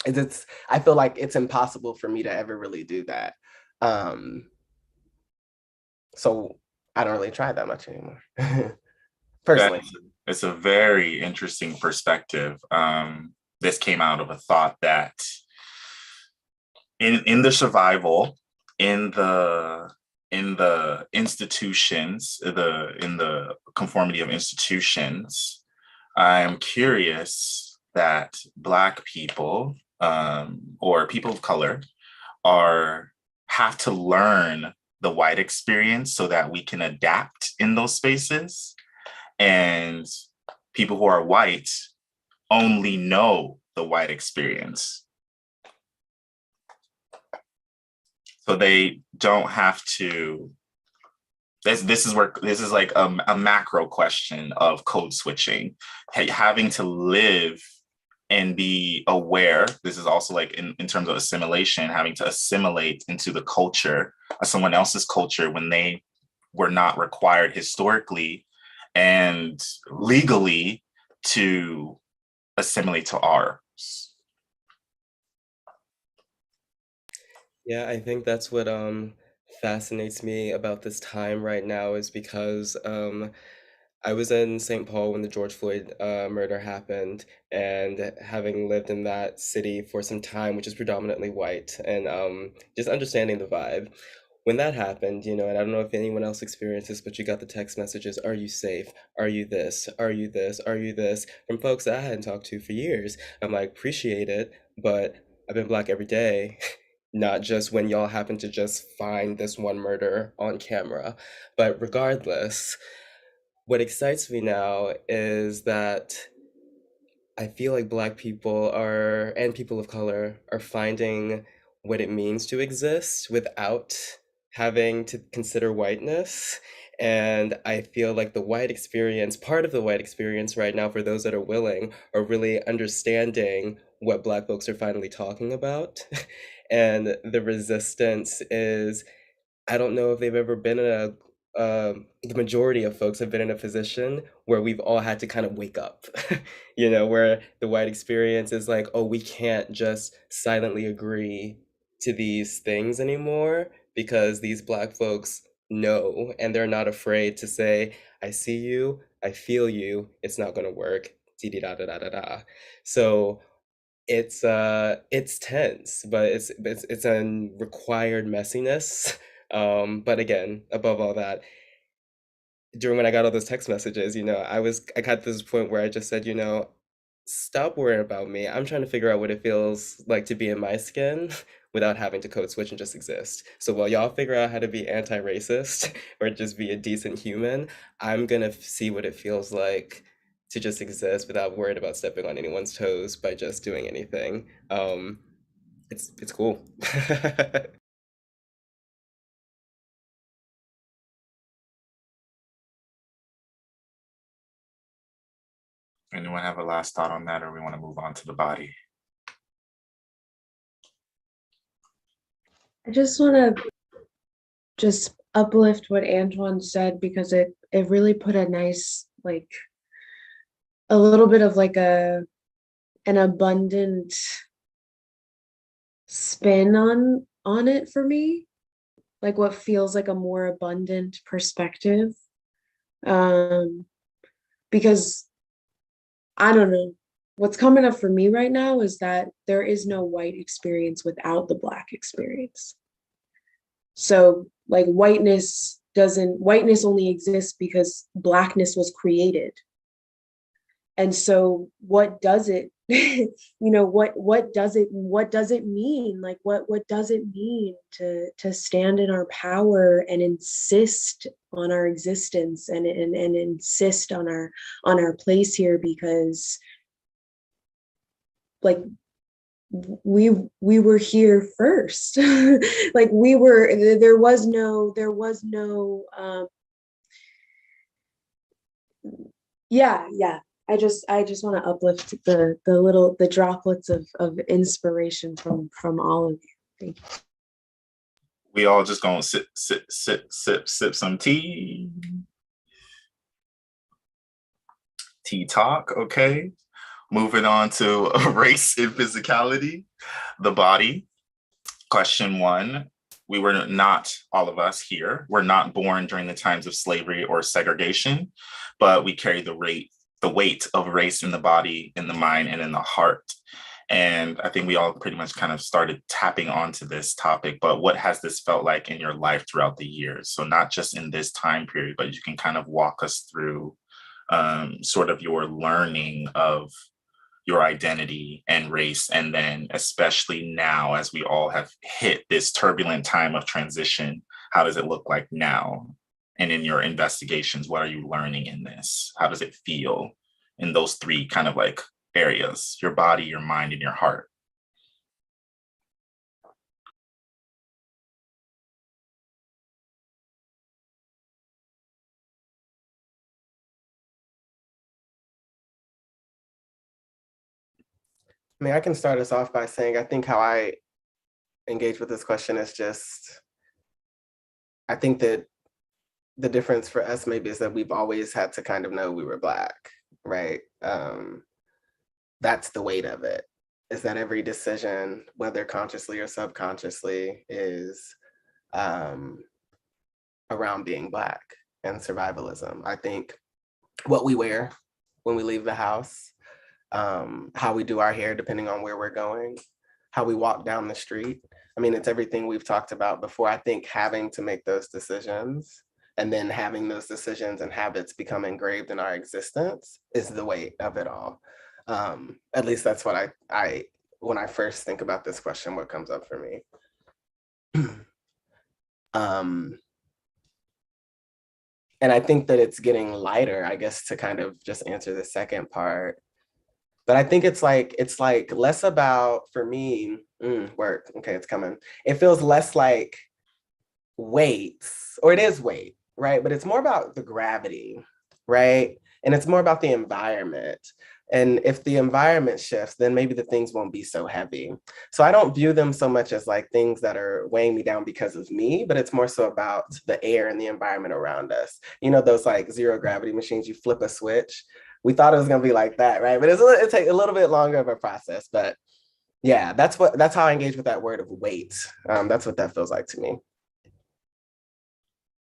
I feel like it's impossible for me to ever really do that. So I don't really try that much anymore, personally. It's a very interesting perspective. This came out of a thought that in the survival, in the institutions, in the conformity of institutions, I'm curious that Black people or people of color have to learn the white experience so that we can adapt in those spaces. And people who are white only know the white experience. So they don't have to, this is like a macro question of code switching, having to live and be aware. This is also like in terms of assimilation, having to assimilate into the culture of someone else's culture when they were not required historically and legally to assimilate to ours. Yeah, I think that's what fascinates me about this time right now is because I was in St. Paul when the George Floyd murder happened, and having lived in that city for some time, which is predominantly white, and just understanding the vibe. When that happened, and I don't know if anyone else experienced this, but you got the text messages, "Are you safe? Are you this? Are you this? Are you this?" from folks that I hadn't talked to for years. I'm like, appreciate it, but I've been Black every day. Not just when y'all happen to just find this one murder on camera. But regardless, what excites me now is that I feel like Black people and people of color are finding what it means to exist without having to consider whiteness. And I feel like part of the white experience right now, for those that are willing, are really understanding what Black folks are finally talking about. And the resistance is, I don't know if they've ever been in the majority of folks have been in a position where we've all had to kind of wake up, where the white experience is like, oh, we can't just silently agree to these things anymore because these Black folks know, and they're not afraid to say, I see you, I feel you, it's not going to work, da da da da da. So it's tense, but it's a required messiness. But again, above all that, during when I got all those text messages, I got to this point where I just said, stop worrying about me. I'm trying to figure out what it feels like to be in my skin without having to code switch and just exist. So while y'all figure out how to be anti-racist or just be a decent human, I'm gonna see what it feels like to just exist without worried about stepping on anyone's toes by just doing anything. It's cool. Anyone have a last thought on that, or we want to move on to the body? I just want to just uplift what Antuan said because it really put a nice, like, a little bit of like an abundant spin on it for me, like what feels like a more abundant perspective. Because I don't know, what's coming up for me right now is that there is no white experience without the Black experience. So like whiteness only exists because Blackness was created. And so what does it, what does it mean? Like what does it mean to stand in our power and insist on our existence and insist on our place here? Because like we were here first. Like there was no yeah. I just want to uplift the droplets of inspiration from all of you. Thank you. We all just gonna sip some tea. Tea talk, okay. Moving on to race and physicality, the body. Question 1. We were not, all of us here, were not born during the times of slavery or segregation, but we carry the weight of race in the body, in the mind, and in the heart. And I think we all pretty much kind of started tapping onto this topic, but what has this felt like in your life throughout the years? So not just in this time period, but you can kind of walk us through sort of your learning of your identity and race. And then especially now, as we all have hit this turbulent time of transition, how does it look like now? And in your investigations, what are you learning in this? How does it feel in those 3 kind of like areas, your body, your mind, and your heart? I mean, I can start us off by saying, I think how I engage with this question is just, I think that the difference for us maybe is that we've always had to kind of know we were Black, right? That's the weight of it, is that every decision, whether consciously or subconsciously, is around being Black and survivalism. I think what we wear when we leave the house, how we do our hair depending on where we're going, how we walk down the street. I mean, it's everything we've talked about before. I think having to make those decisions and then having those decisions and habits become engraved in our existence is the weight of it all. At least that's what I when I first think about this question, what comes up for me. And I think that it's getting lighter, I guess, to kind of just answer the second part. But I think it's like less about, for me, work, okay, it's coming. It feels less like weights, or it is weight, right? But it's more about the gravity, right? And it's more about the environment. And if the environment shifts, then maybe the things won't be so heavy. So I don't view them so much as like things that are weighing me down because of me, but it's more so about the air and the environment around us. You know, those like zero gravity machines, you flip a switch. We thought it was gonna be like that, right? But it takes a little bit longer of a process. But yeah, that's how I engage with that word of weight. That's what that feels like to me.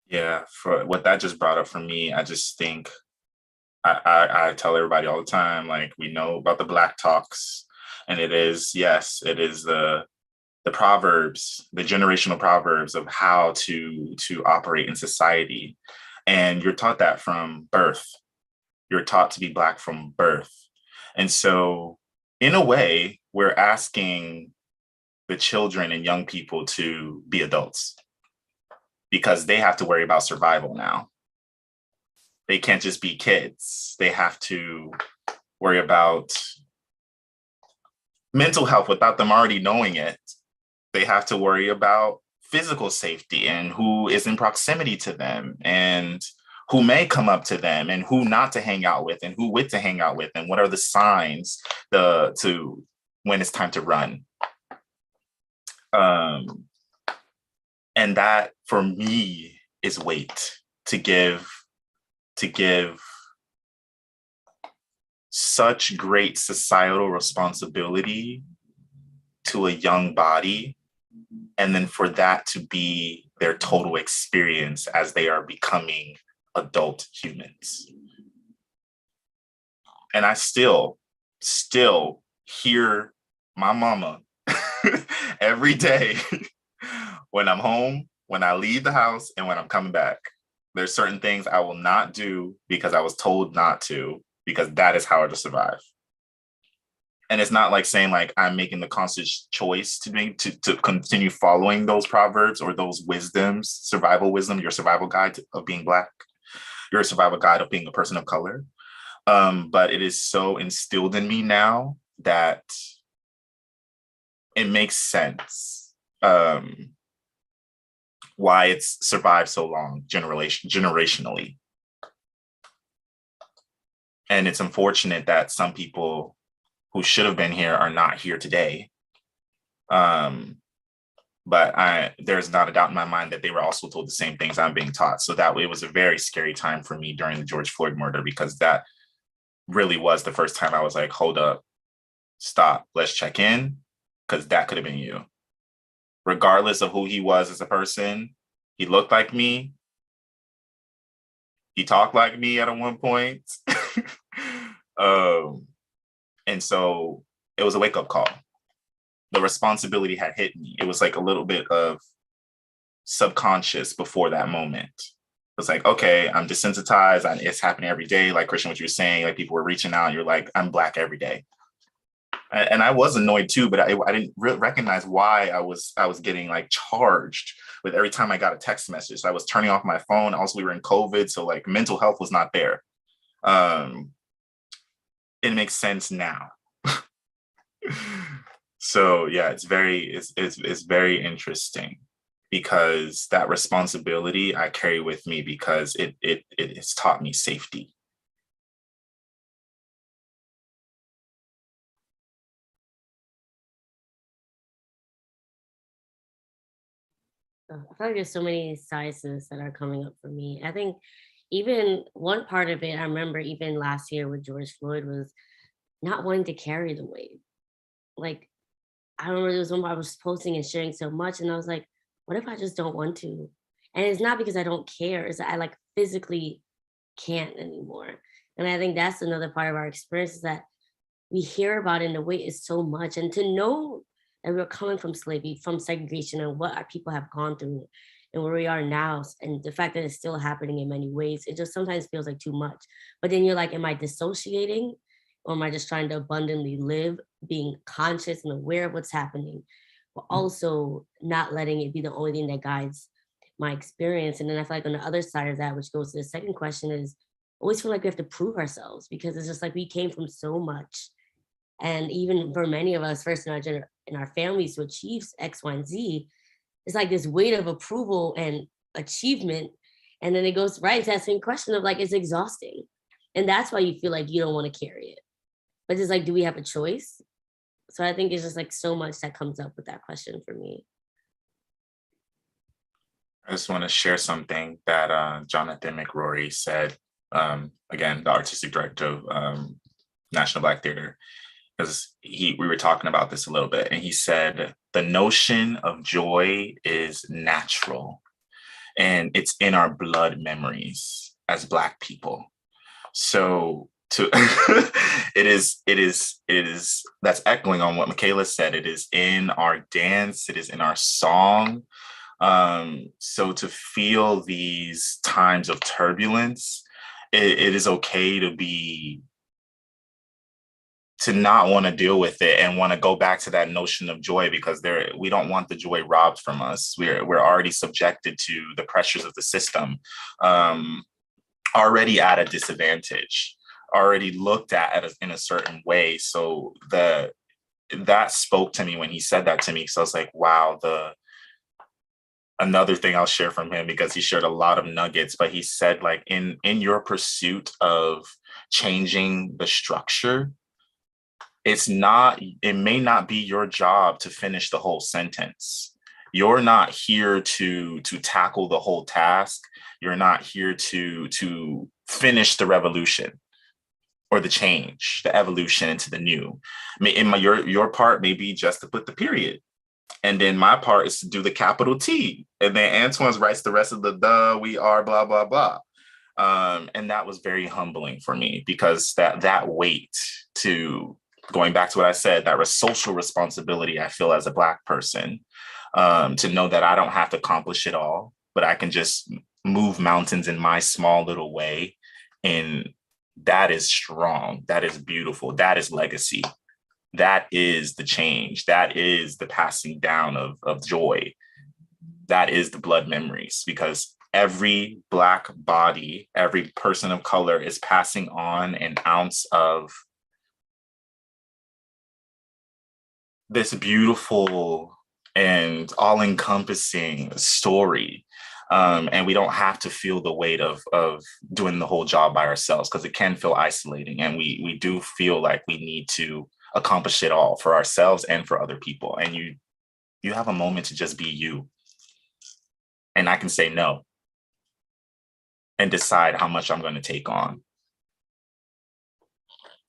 Yeah, for what that just brought up for me, I just think I tell everybody all the time, like, we know about the Black talks, and it is, yes, it is the proverbs, the generational proverbs of how to operate in society. And you're taught that from birth. You're taught to be Black from birth. And so in a way, we're asking the children and young people to be adults because they have to worry about survival now. They can't just be kids. They have to worry about mental health without them already knowing it. They have to worry about physical safety and who is in proximity to them and who may come up to them and who not to hang out with and who with to hang out with and what are the signs to when it's time to run. And that for me is weight, to give such great societal responsibility to a young body, and then for that to be their total experience as they are becoming adult humans. And I still hear my mama every day when I'm home, when I leave the house, and when I'm coming back. There's certain things I will not do because I was told not to, because that is how to survive. And it's not like saying like I'm making the conscious choice to continue following those proverbs or those wisdoms, survival wisdom, your survival guide of being Black, your survival guide of being a person of color. But it is so instilled in me now that it makes sense why it's survived so long generationally. And it's unfortunate that some people who should have been here are not here today. But there's not a doubt in my mind that they were also told the same things I'm being taught. So that way, it was a very scary time for me during the George Floyd murder, because that really was the first time I was like, hold up, stop, let's check in, because that could have been you. Regardless of who he was as a person, he looked like me. He talked like me at one point. And so it was a wake-up call. The responsibility had hit me. It was like a little bit of subconscious before that moment. It was like, okay, I'm desensitized. It's happening every day. Like Christian, what you were saying, like people were reaching out. You're like, I'm Black every day. And I was annoyed too, but I didn't recognize why I was getting like charged with every time I got a text message. So I was turning off my phone. Also, we were in COVID, so like mental health was not there. It makes sense now. So yeah, it's very interesting, because that responsibility I carry with me, because it has taught me safety. I feel like there's so many sizes that are coming up for me. I think even one part of it, I remember even last year with George Floyd, was not wanting to carry the weight. Like, I remember there was one where I was posting and sharing so much, and I was like, what if I just don't want to? And it's not because I don't care, it's that I like physically can't anymore. And I think that's another part of our experience, is that we hear about it and the weight is so much. And to know that we're coming from slavery, from segregation, and what our people have gone through and where we are now, and the fact that it's still happening in many ways, it just sometimes feels like too much. But then you're like, am I dissociating? Or am I just trying to abundantly live, being conscious and aware of what's happening, but also not letting it be the only thing that guides my experience? And then I feel like on the other side of that, which goes to the second question, is always feel like we have to prove ourselves, because it's just like we came from so much. And even for many of us, first in our families, to achieve X, Y, and Z, it's like this weight of approval and achievement. And then it goes right to that same question of like, it's exhausting. And that's why you feel like you don't want to carry it. But it's like, do we have a choice? So I think it's just like so much that comes up with that question for me. I just want to share something that Jonathan McRory said, again, the artistic director of National Black Theater, because we were talking about this a little bit, and he said, the notion of joy is natural, and it's in our blood memories as Black people. So it is that's echoing on what Mikaela said. It is in our dance, it is in our song. So to feel these times of turbulence, it is okay to not want to deal with it and want to go back to that notion of joy, because we don't want the joy robbed from us. We're already subjected to the pressures of the system, already at a disadvantage, already looked at in a certain way. So that spoke to me when he said that to me. So I was like, wow, another thing I'll share from him, because he shared a lot of nuggets, but he said, like, in your pursuit of changing the structure, it may not be your job to finish the whole sentence. You're not here to tackle the whole task. You're not here to finish the revolution or the change, the evolution into the new. Your part may be just to put the period. And then my part is to do the capital T. And then Antuan writes the rest of the we are, blah, blah, blah. And that was very humbling for me, because that weight, to going back to what I said, that social responsibility I feel as a Black person, to know that I don't have to accomplish it all, but I can just move mountains in my small little way. And that is strong. That is beautiful. That is legacy. That is the change. That is the passing down of joy. That is the blood memories, because every Black body, every person of color is passing on an ounce of this beautiful and all-encompassing story. And we don't have to feel the weight of doing the whole job by ourselves, because it can feel isolating. And we do feel like we need to accomplish it all for ourselves and for other people. And you have a moment to just be you. And I can say no and decide how much I'm going to take on.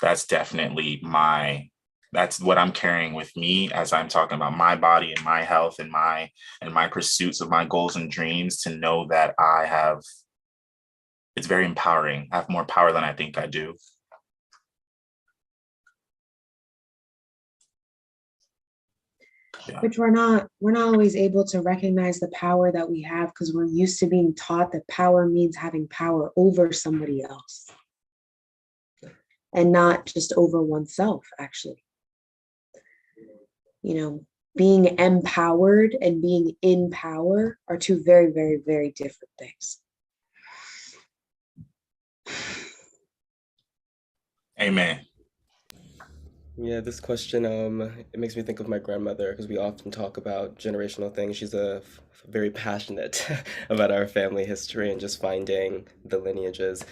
That's definitely that's what I'm carrying with me as I'm talking about my body and my health and my pursuits of my goals and dreams, to know that it's very empowering. I have more power than I think I do. Yeah. Which we're not always able to recognize the power that we have, because we're used to being taught that power means having power over somebody else and not just over oneself, actually. You know, being empowered and being in power are two very, very, very different things. Amen. Yeah, this question, it makes me think of my grandmother, because we often talk about generational things. She's very passionate about our family history and just finding the lineages.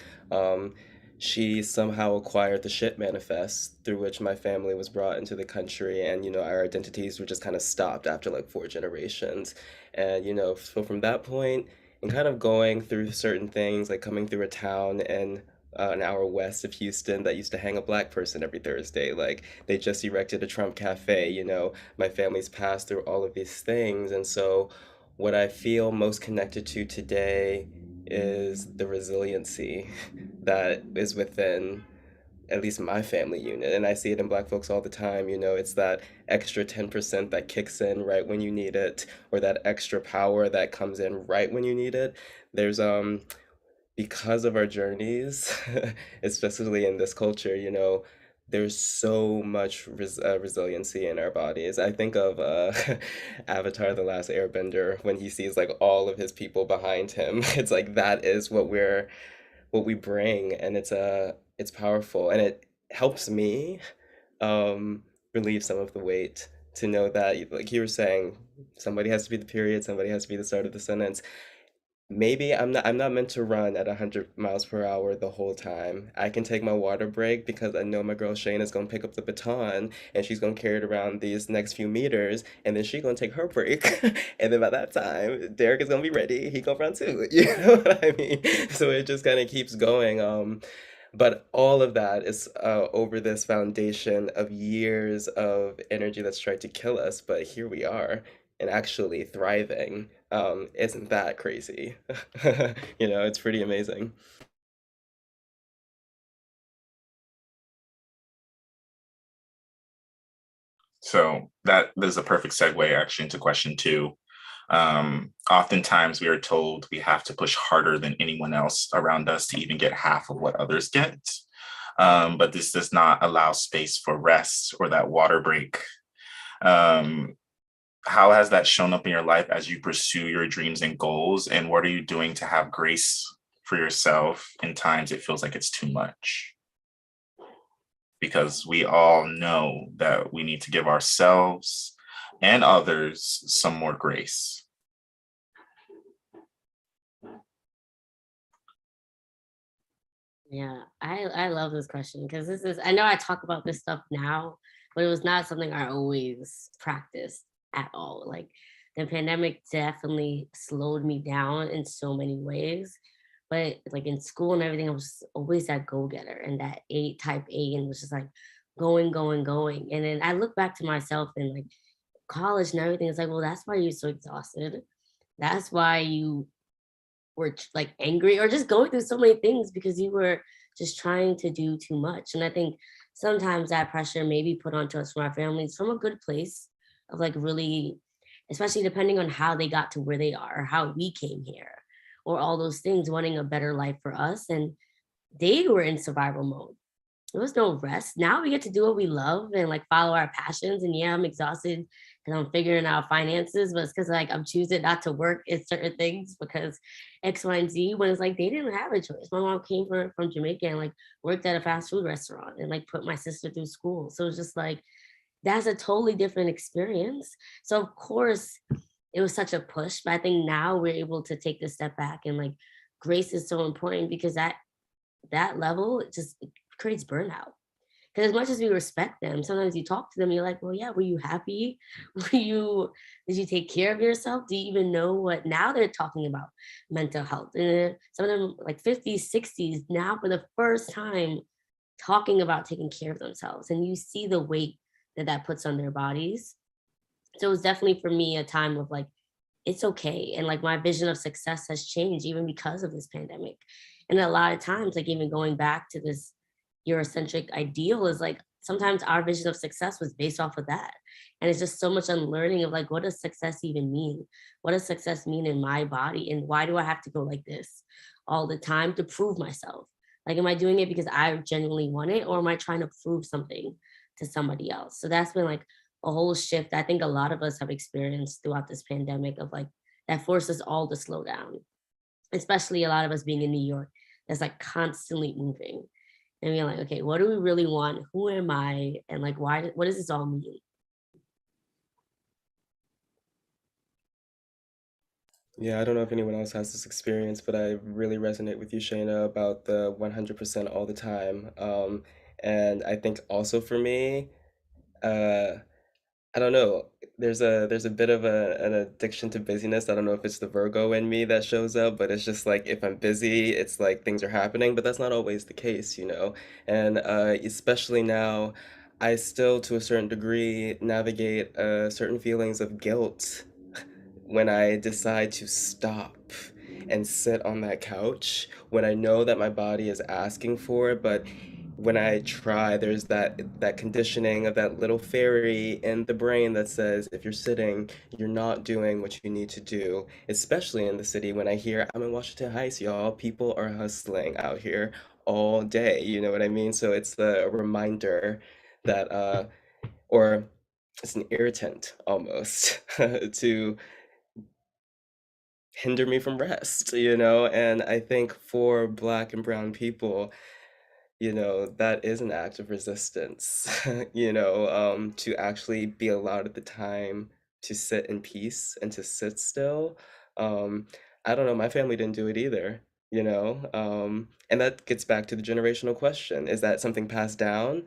She somehow acquired the ship manifest, through which my family was brought into the country, and our identities were just kind of stopped after like 4 generations. And so from that point, and kind of going through certain things, like coming through a town and an hour west of Houston that used to hang a black person every Thursday. Like they just erected a Trump cafe. My family's passed through all of these things. And so what I feel most connected to today is the resiliency that is within at least my family unit. And I see it in black folks all the time. It's that extra 10% that kicks in right when you need it, or that extra power that comes in right when you need it. There's because of our journeys, especially in this culture, there's so much resiliency in our bodies. I think of Avatar: The Last Airbender, when he sees like all of his people behind him. It's like that is what we bring, and it's powerful, and it helps me relieve some of the weight to know that, like you were saying, somebody has to be the period, somebody has to be the start of the sentence. Maybe I'm not meant to run at 100 miles per hour the whole time. I can take my water break, because I know my girl Shane is gonna pick up the baton and she's gonna carry it around these next few meters, and then she's gonna take her break. And then by that time, Derek is gonna be ready. He gonna run too. You know what I mean? So it just kind of keeps going. But all of that is over this foundation of years of energy that's tried to kill us. But here we are, and actually thriving. Isn't that crazy? It's pretty amazing. So that is a perfect segue actually into question 2. Oftentimes we are told we have to push harder than anyone else around us to even get half of what others get. But this does not allow space for rest or that water break. How has that shown up in your life as you pursue your dreams and goals? And what are you doing to have grace for yourself in times it feels like it's too much? Because we all know that we need to give ourselves and others some more grace. Yeah, I love this question, because I know I talk about this stuff now, but it was not something I always practiced at all. Like the pandemic definitely slowed me down in so many ways. But like in school and everything, I was always that go-getter and that type A, and was just like going, going, going. And then I look back to myself in like college and everything. It's like, well, that's why you're so exhausted. That's why you were like angry or just going through so many things, because you were just trying to do too much. And I think sometimes that pressure may be put onto us from our families from a good place of like really, especially depending on how they got to where they are, or how we came here, or all those things, wanting a better life for us. And they were in survival mode. There was no rest. Now we get to do what we love and like follow our passions. And yeah, I'm exhausted because I'm figuring out finances, but it's because like I'm choosing not to work in certain things because X, Y, and Z. When it's like they didn't have a choice. My mom came from Jamaica and like worked at a fast food restaurant and like put my sister through school. So it's just like that's a totally different experience. So of course it was such a push, but I think now we're able to take this step back, and like grace is so important, because that level, it creates burnout. Because as much as we respect them, sometimes you talk to them, you're like, well, yeah, were you happy? Did you take care of yourself? Do you even know what? Now they're talking about mental health. And some of them like 50s, 60s, now for the first time talking about taking care of themselves. And you see the weight that puts on their bodies. So it was definitely for me a time of like, it's okay. And like my vision of success has changed even because of this pandemic. And a lot of times, like even going back to this Eurocentric ideal, is like sometimes our vision of success was based off of that. And it's just so much unlearning of like, what does success even mean? What does success mean in my body? And why do I have to go like this all the time to prove myself? Like, am I doing it because I genuinely want it, or am I trying to prove something to somebody else? So that's been like a whole shift I think a lot of us have experienced throughout this pandemic, of like that forced us all to slow down, especially a lot of us being in New York, that's like constantly moving. And we're like, okay, what do we really want? Who am I? And like, why, what does this all mean? Yeah, I don't know if anyone else has this experience, but I really resonate with you, Shayna, about the 100% all the time. And I think also for me, uh, I don't know. There's a bit of an addiction to busyness. I don't know if it's the Virgo in me that shows up, but it's just like if I'm busy, it's like things are happening, but that's not always the case, you know. And especially now, I still, to a certain degree, navigate certain feelings of guilt when I decide to stop and sit on that couch, when I know that my body is asking for it, but when I try, there's that conditioning of that little fairy in the brain that says if you're sitting, you're not doing what you need to do. Especially in the city, when I hear I'm in Washington Heights, y'all, people are hustling out here all day. You know what I mean? So it's a reminder that, or it's an irritant almost to hinder me from rest, you know? And I think for Black and Brown people, you know, that is an act of resistance, to actually be allowed at the time to sit in peace and to sit still. Um, I don't know, my family didn't do it either, you know? And that gets back to the generational question. Is that something passed down,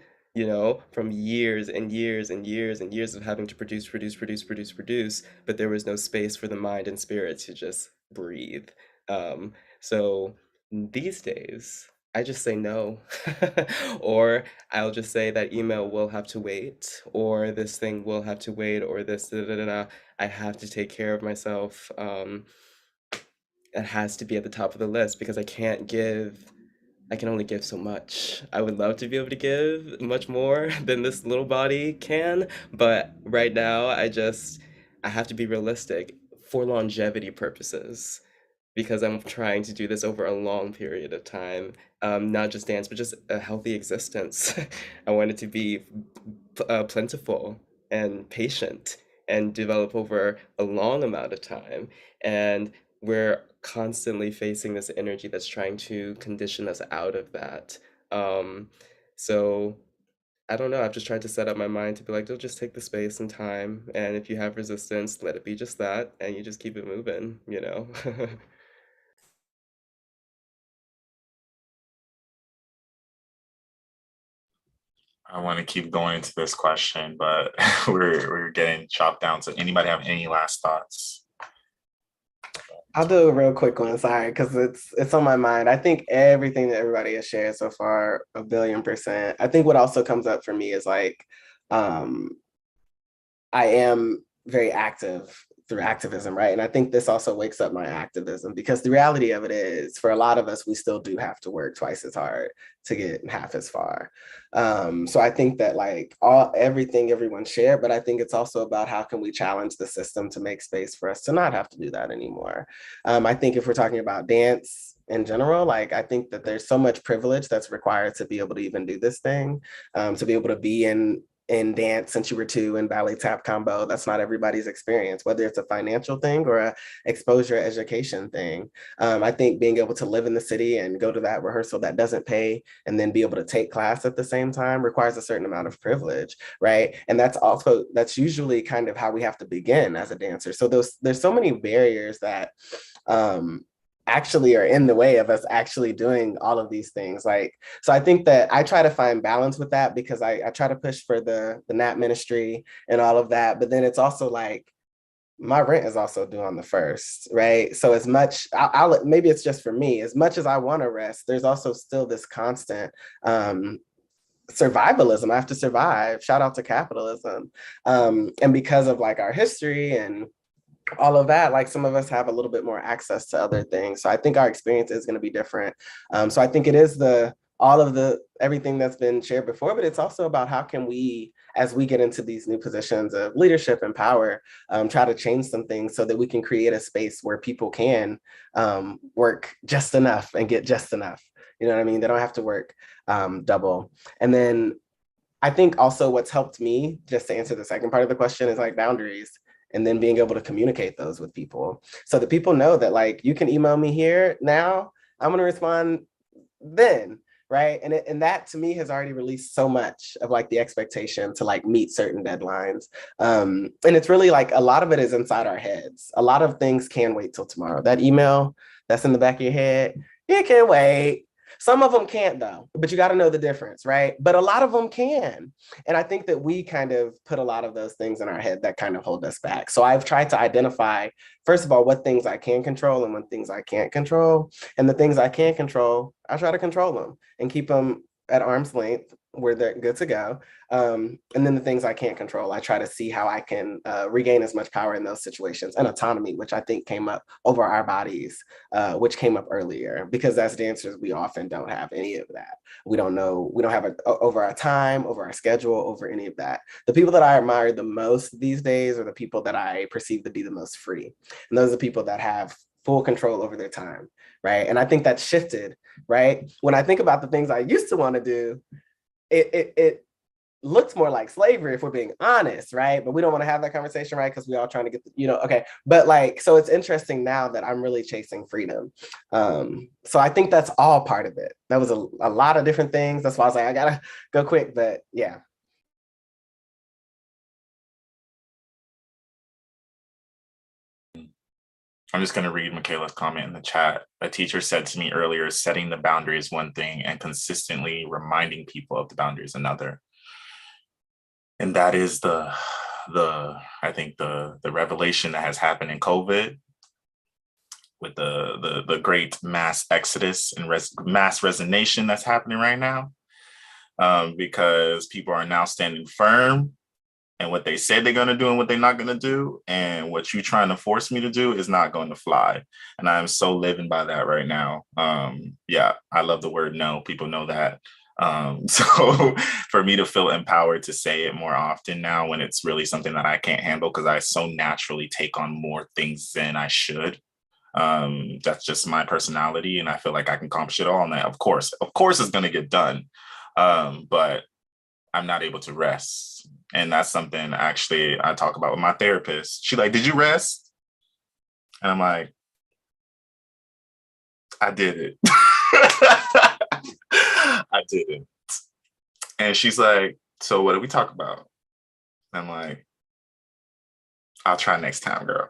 from years and years and years and years of having to produce, but there was no space for the mind and spirit to just breathe. So these days, I just say no. Or I'll just say that email will have to wait, or this thing will have to wait, or this, da, da, da, da. I have to take care of myself. It has to be at the top of the list because I can only give so much. I would love to be able to give much more than this little body can, but right now I have to be realistic for longevity purposes because I'm trying to do this over a long period of time. Not just dance, but just a healthy existence. I want it to be plentiful and patient and develop over a long amount of time. And we're constantly facing this energy that's trying to condition us out of that. Um, so I don't know. I've just tried to set up my mind to be like, don't just take the space and time. And if you have resistance, let it be just that, and you just keep it moving, you know? I want to keep going into this question, but we're getting chopped down. So anybody have any last thoughts? I'll do a real quick one, sorry, because it's on my mind. I think everything that everybody has shared so far, 1,000,000,000%. I think what also comes up for me is like, um, I am very active through activism, right? And I think this also wakes up my activism because the reality of it is, for a lot of us, we still do have to work twice as hard to get half as far. So I think that like everything everyone shared, but I think it's also about how can we challenge the system to make space for us to not have to do that anymore. I think if we're talking about dance in general, like I think that there's so much privilege that's required to be able to even do this thing, to be able to be in dance since you were 2 and ballet tap combo. That's not everybody's experience, whether it's a financial thing or a exposure education thing. I think being able to live in the city and go to that rehearsal that doesn't pay and then be able to take class at the same time requires a certain amount of privilege, right? And that's usually kind of how we have to begin as a dancer. So there's so many barriers that actually are in the way of us actually doing all of these things. Like, so I think that I try to find balance with that, because I try to push for the NAP ministry and all of that. But then it's also like, my rent is also due on the 1st, right? So as much, maybe it's just for me, as much as I want to rest, there's also still this constant survivalism. I have to survive. Shout out to capitalism. And because of like our history and all of that, like some of us have a little bit more access to other things. So I think our experience is going to be different. So I think it is everything that's been shared before, but it's also about how can we, as we get into these new positions of leadership and power, try to change some things so that we can create a space where people can work just enough and get just enough. You know what I mean? They don't have to work double. And then I think also what's helped me, just to answer the second part of the question, is like boundaries. And then being able to communicate those with people so that people know that like, you can email me here now, I'm gonna respond then, right? And that to me has already released so much of like the expectation to like meet certain deadlines. And it's really like, a lot of it is inside our heads. A lot of things can wait till tomorrow. That email that's in the back of your head, it can wait. Some of them can't though, but you got to know the difference, right? But a lot of them can. And I think that we kind of put a lot of those things in our head that kind of hold us back. So I've tried to identify, first of all, what things I can control and what things I can't control. And the things I can't control, I try to control them and keep them at arm's length where they're good to go. And then the things I can't control, I try to see how I can regain as much power in those situations, and autonomy, which I think came up over our bodies, which came up earlier, because as dancers, we often don't have any of that. We don't have over our time, over our schedule, over any of that. The people that I admire the most these days are the people that I perceive to be the most free. And those are the people that have full control over their time, right? And I think that's shifted, right? When I think about the things I used to want to do, it looks more like slavery, if we're being honest, right? But we don't want to have that conversation, right? Because we all trying to get, okay. But like, so it's interesting now that I'm really chasing freedom. So I think that's all part of it. That was a lot of different things. That's why I was like, I gotta go quick, but yeah. I'm just going to read Michaela's comment in the chat. A teacher said to me earlier, setting the boundary is one thing and consistently reminding people of the boundary is another. And that is I think the revelation that has happened in COVID with the great mass exodus and mass resignation that's happening right now, because people are now standing firm and what they said they're going to do and what they're not going to do. And what you're trying to force me to do is not going to fly. And I'm so living by that right now. Yeah, I love the word no. People know that. So for me to feel empowered to say it more often now when it's really something that I can't handle, because I so naturally take on more things than I should. That's just my personality. And I feel like I can accomplish it all. And that, of course, it's going to get done. But I'm not able to rest. And that's something actually I talk about with my therapist. She's like, did you rest? And I'm like, I did it. I did it. And she's like, so what do we talk about? I'm like, I'll try next time, girl.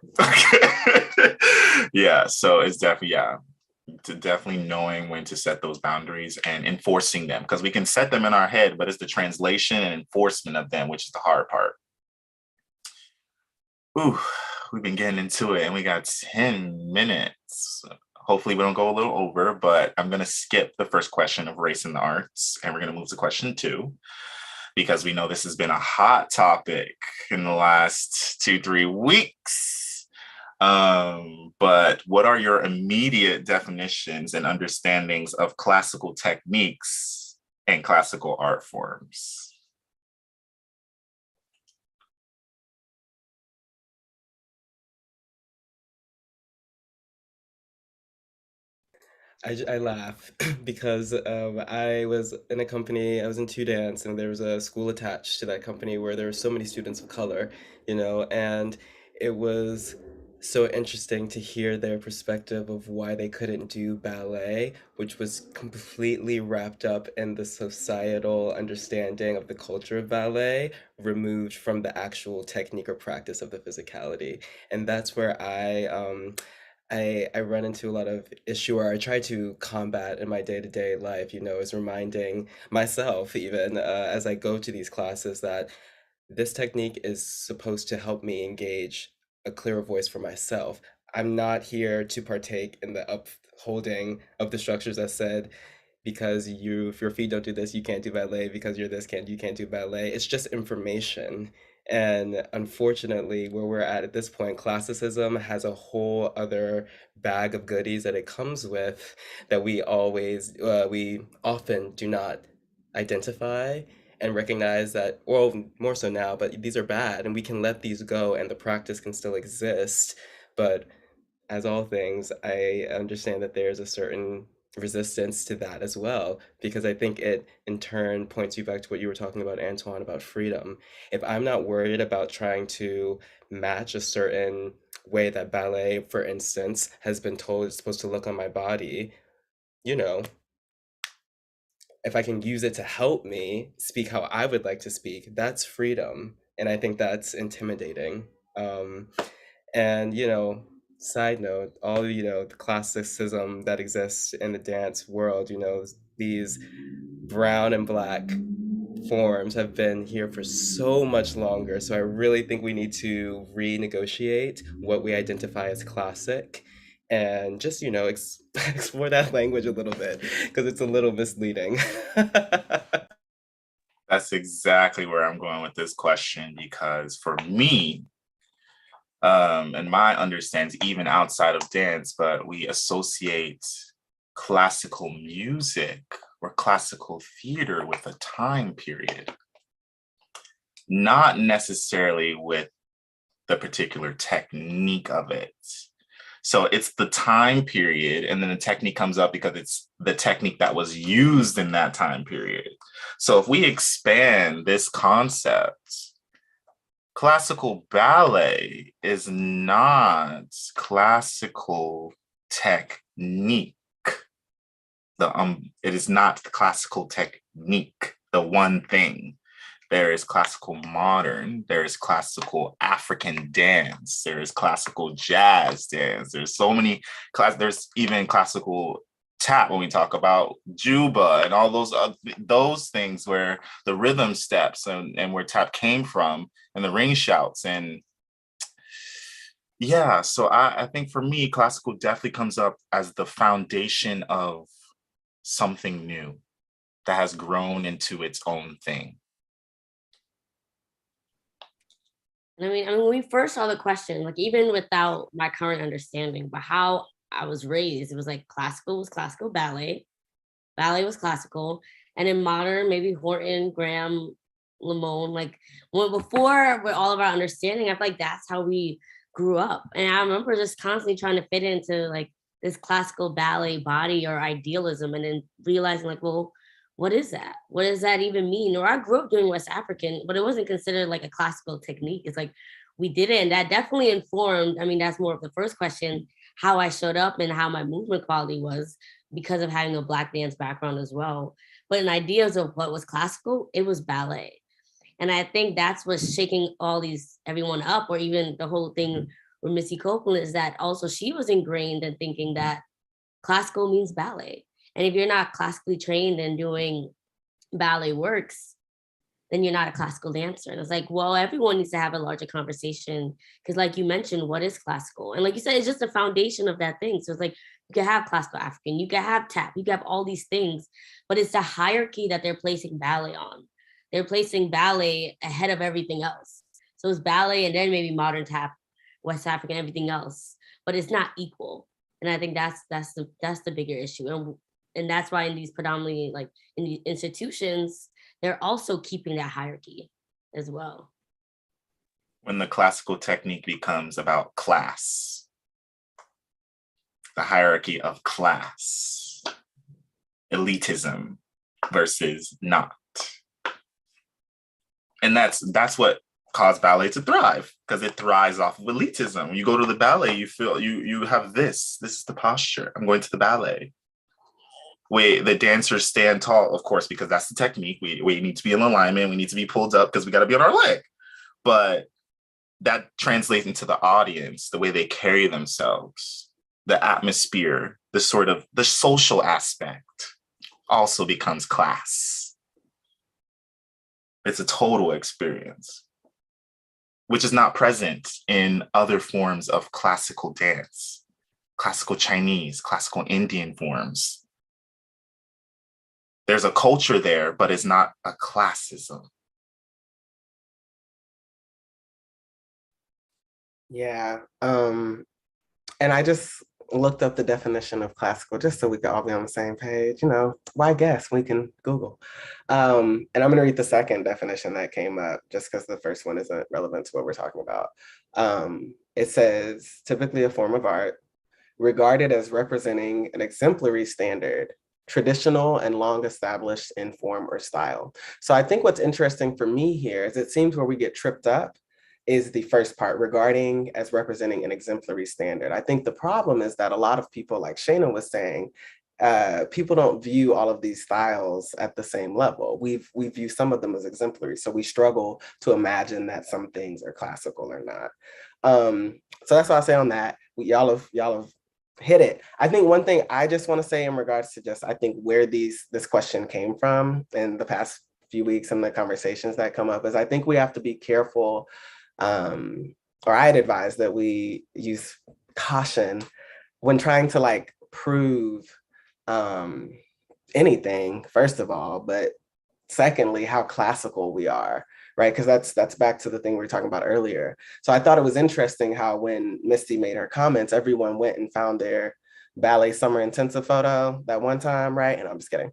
Yeah, so it's definitely knowing when to set those boundaries and enforcing them, because we can set them in our head, but it's the translation and enforcement of them, which is the hard part. Ooh, we've been getting into it and we got 10 minutes. Hopefully we don't go a little over, but I'm going to skip the first question of race in the arts and we're going to move to question 2, because we know this has been a hot topic in the last 2-3 weeks. But what are your immediate definitions and understandings of classical techniques and classical art forms? I laugh because I was in a company, I was in two dance, and there was a school attached to that company where there were so many students of color, and it was so interesting to hear their perspective of why they couldn't do ballet, which was completely wrapped up in the societal understanding of the culture of ballet, removed from the actual technique or practice of the physicality. And that's where I run into a lot of issue, or I try to combat in my day-to-day life, is reminding myself even as I go to these classes that this technique is supposed to help me engage a clearer voice for myself. I'm not here to partake in the upholding of the structures that said, because if your feet don't do this, you can't do ballet. Because you can't do ballet. It's just information. And unfortunately, where we're at this point, classicism has a whole other bag of goodies that it comes with that we often do not identify and recognize that, well, more so now, but these are bad and we can let these go and the practice can still exist. But as all things, I understand that there's a certain resistance to that as well, because I think it in turn points you back to what you were talking about, Antoine, about freedom. If I'm not worried about trying to match a certain way that ballet, for instance, has been told it's supposed to look on my body, you know, if I can use it to help me speak how I would like to speak, that's freedom. And I think that's intimidating. Um, and, side note, all, the classicism that exists in the dance world, these brown and black forms have been here for so much longer. So I really think we need to renegotiate what we identify as classic and just, explore that language a little bit because it's a little misleading. That's exactly where I'm going with this question, because for me, and my understanding, even outside of dance, but we associate classical music or classical theater with a time period, not necessarily with the particular technique of it. So it's the time period, and then the technique comes up because it's the technique that was used in that time period. So if we expand this concept, classical ballet is not classical technique. It is not the classical technique, the one thing. There is classical modern, there is classical African dance, there is classical jazz dance. There's so many there's even classical tap when we talk about Juba and all those things where the rhythm steps and where tap came from and the ring shouts. And yeah, so I think for me, classical definitely comes up as the foundation of something new that has grown into its own thing. When we first saw the question, like even without my current understanding, but how I was raised, it was like classical was classical ballet, ballet was classical, and in modern, maybe Horton, Graham, Lamone, like before with all of our understanding, I feel like that's how we grew up. And I remember just constantly trying to fit into like this classical ballet body or idealism, and then realizing like, well, what is that? What does that even mean? Or I grew up doing West African, but it wasn't considered like a classical technique. It's like we did it, and that definitely informed. I mean, that's more of the first question, how I showed up and how my movement quality was because of having a Black dance background as well. But in ideas of what was classical, it was ballet. And I think that's what's shaking everyone up, or even the whole thing with Missy Copeland, is that also she was ingrained in thinking that classical means ballet. And if you're not classically trained and doing ballet works, then you're not a classical dancer. And it's like, well, everyone needs to have a larger conversation. Because like you mentioned, what is classical? And like you said, it's just the foundation of that thing. So it's like, you can have classical African, you can have tap, you can have all these things, but it's the hierarchy that they're placing ballet on. They're placing ballet ahead of everything else. So it's ballet and then maybe modern tap, West African, everything else, but it's not equal. And I think that's the bigger issue. And that's why in these predominantly like in the institutions, they're also keeping that hierarchy as well. When the classical technique becomes about class, the hierarchy of class, elitism versus not. And that's what caused ballet to thrive, because it thrives off of elitism. When you go to the ballet, you feel you have this is the posture. I'm going to the ballet. The dancers stand tall, of course, because that's the technique. We need to be in alignment. We need to be pulled up because we got to be on our leg. But that translates into the audience, the way they carry themselves, the atmosphere, the social aspect also becomes class. It's a total experience, which is not present in other forms of classical dance, classical Chinese, classical Indian forms. There's a culture there, but it's not a classism. Yeah. And I just looked up the definition of classical just so we could all be on the same page. Why guess? We can Google. And I'm going to read the second definition that came up just because the first one isn't relevant to what we're talking about. It says, typically a form of art regarded as representing an exemplary standard, traditional and long established in form or style. So I think what's interesting for me here is it seems where we get tripped up is the first part, regarding as representing an exemplary standard. I think the problem is that a lot of people, like Shaina was saying, people don't view all of these styles at the same level. We view some of them as exemplary, so we struggle to imagine that some things are classical or not. So that's what I say on that. Y'all have hit it. I think one thing I just want to say in regards to I think where this question came from in the past few weeks and the conversations that come up is I think we have to be careful, or I'd advise that we use caution when trying to prove anything, first of all, but secondly, how classical we are, right? Because that's back to the thing we were talking about earlier. So I thought it was interesting how when Misty made her comments, everyone went and found their ballet summer intensive photo that one time, right? And I'm just kidding.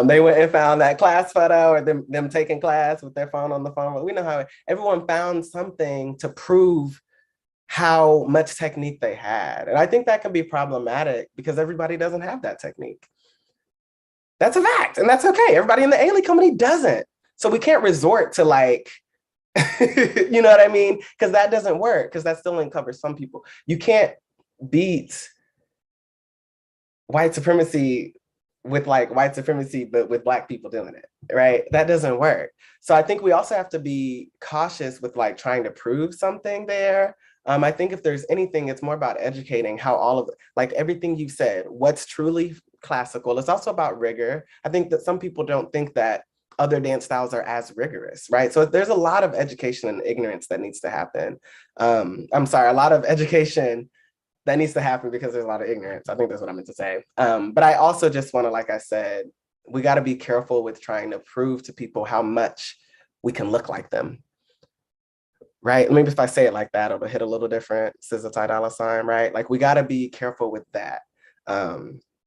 They went and found that class photo or them taking class with their phone on the phone. We know how everyone found something to prove how much technique they had. And I think that can be problematic because everybody doesn't have that technique. That's a fact, and that's okay. Everybody in the A-League company doesn't. So we can't resort to you know what I mean? Because that doesn't work, because that still uncovers some people. You can't beat white supremacy with white supremacy, but with Black people doing it, right? That doesn't work. So I think we also have to be cautious with trying to prove something there. I think if there's anything, it's more about educating how all of everything you said, what's truly classical. It's also about rigor. I think that some people don't think that other dance styles are as rigorous, right? So there's a lot of education and ignorance that needs to happen. I'm sorry, a lot of education that needs to happen because there's a lot of ignorance. I think that's what I meant to say. But I also just want to, like I said, we got to be careful with trying to prove to people how much we can look like them. Right? Maybe if I say it like that, it'll hit a little different. $, right? We got to be careful with that.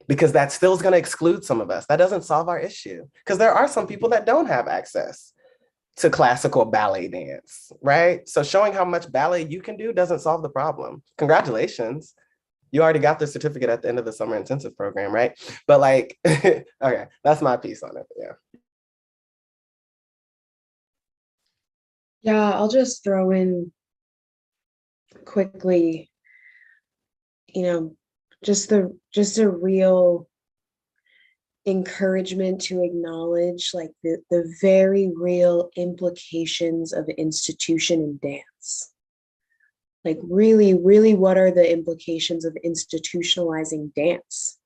Because that still is going to exclude some of us. That doesn't solve our issue. Because there are some people that don't have access to classical ballet dance, right? So showing how much ballet you can do doesn't solve the problem. Congratulations. You already got the certificate at the end of the summer intensive program, right? But okay, that's my piece on it, yeah. Yeah, I'll just throw in quickly, just a real encouragement to acknowledge the very real implications of institution in dance. Really, what are the implications of institutionalizing dance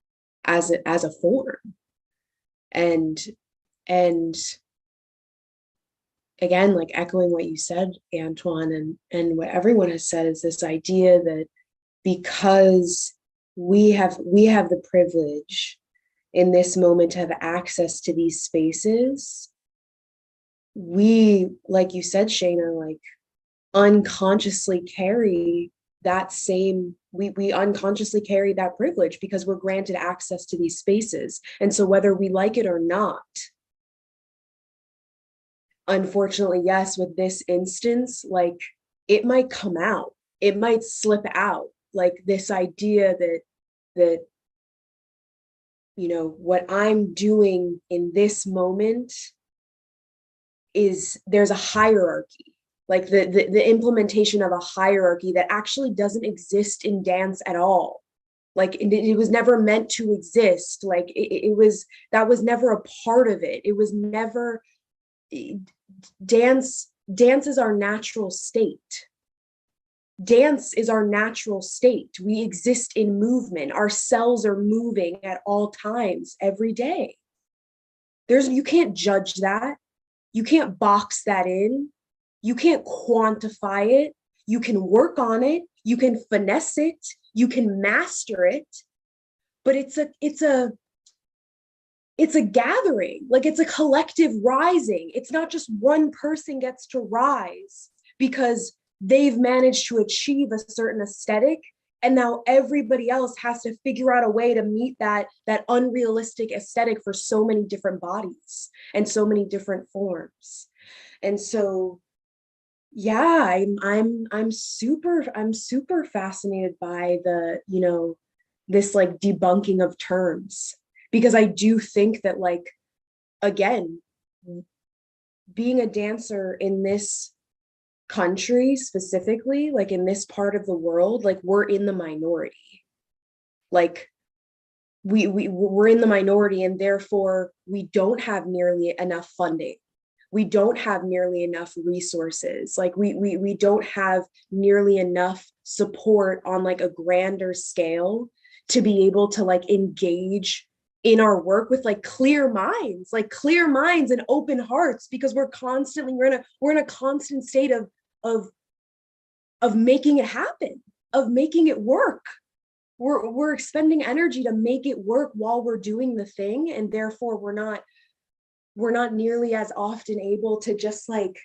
as a form? And again, echoing what you said, Antuan, and what everyone has said, is this idea that because we have the privilege in this moment to have access to these spaces, we, like you said, Shaina, unconsciously carry that same, we unconsciously carry that privilege because we're granted access to these spaces. And so whether we like it or not, unfortunately, yes, with this instance, it might come out, it might slip out, this idea that what I'm doing in this moment is there's a hierarchy, like the implementation of a hierarchy that actually doesn't exist in dance at all. Like it was never meant to exist. Like that was never a part of it. It was never dance is our natural state. Dance is our natural state. We exist in movement. Our cells are moving at all times, every day. You can't judge that. You can't box that in. You can't quantify it. You can work on it. You can finesse it. You can master it. But it's a gathering. Like, it's a collective rising. It's not just one person gets to rise because they've managed to achieve a certain aesthetic, and now everybody else has to figure out a way to meet that unrealistic aesthetic for so many different bodies and so many different forms. And so, yeah, I'm super fascinated by this like debunking of terms, because I do think that, like, again, being a dancer in this country specifically, like in this part of the world, like, we're in the minority. Like, we're in the minority, and therefore we don't have nearly enough funding. We don't have nearly enough resources. Like, we don't have nearly enough support on like a grander scale to be able to like engage in our work with like clear minds and open hearts, because we're in a constant state of making it happen, of making it work. We're expending energy to make it work while we're doing the thing, and therefore we're not nearly as often able to just like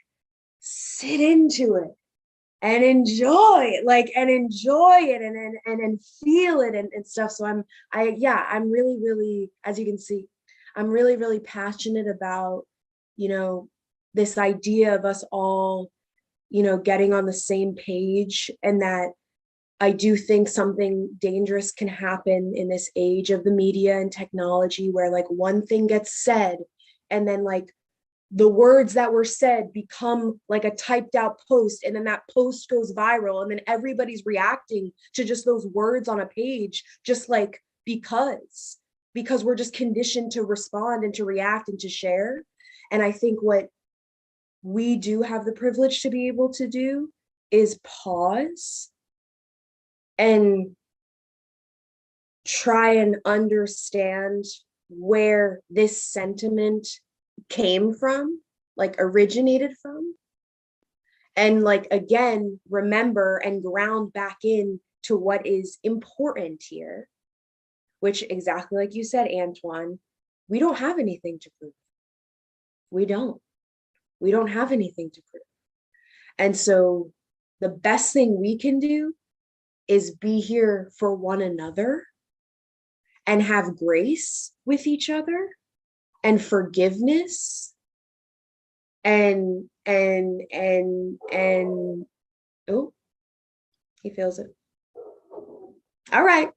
sit into it and enjoy it and feel it and stuff. So I'm really, as you can see, I'm really passionate about, this idea of us all, getting on the same page, and that I do think something dangerous can happen in this age of the media and technology, where like one thing gets said, and then like the words that were said become like a typed out post, and then that post goes viral, and then everybody's reacting to just those words on a page, just like because we're just conditioned to respond and to react and to share. And I think what we do have the privilege to be able to do is pause and try and understand where this sentiment came from, like originated from, and like, again, remember and ground back in to what is important here, which, exactly like you said, Antuan, we don't have anything to prove. We don't have anything to prove. And so the best thing we can do is be here for one another and have grace with each other and forgiveness and oh, he feels it. All right.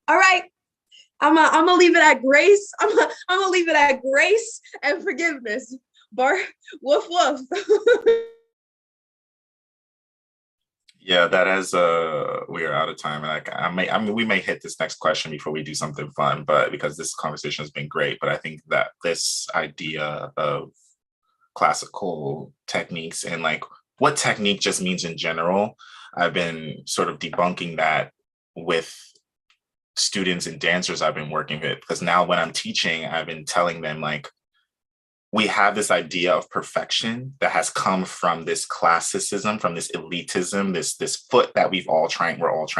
I'm gonna leave it at grace. I'm gonna leave it at grace and forgiveness. Woof woof. Yeah, that is we are out of time, and we may hit this next question before we do something fun, but because this conversation has been great. But I think that this idea of classical techniques and like what technique just means in general, I've been sort of debunking that with students and dancers I've been working with, because now when I'm teaching, I've been telling them, like, we have this idea of perfection that has come from this classicism, from this elitism, this foot that we're all trying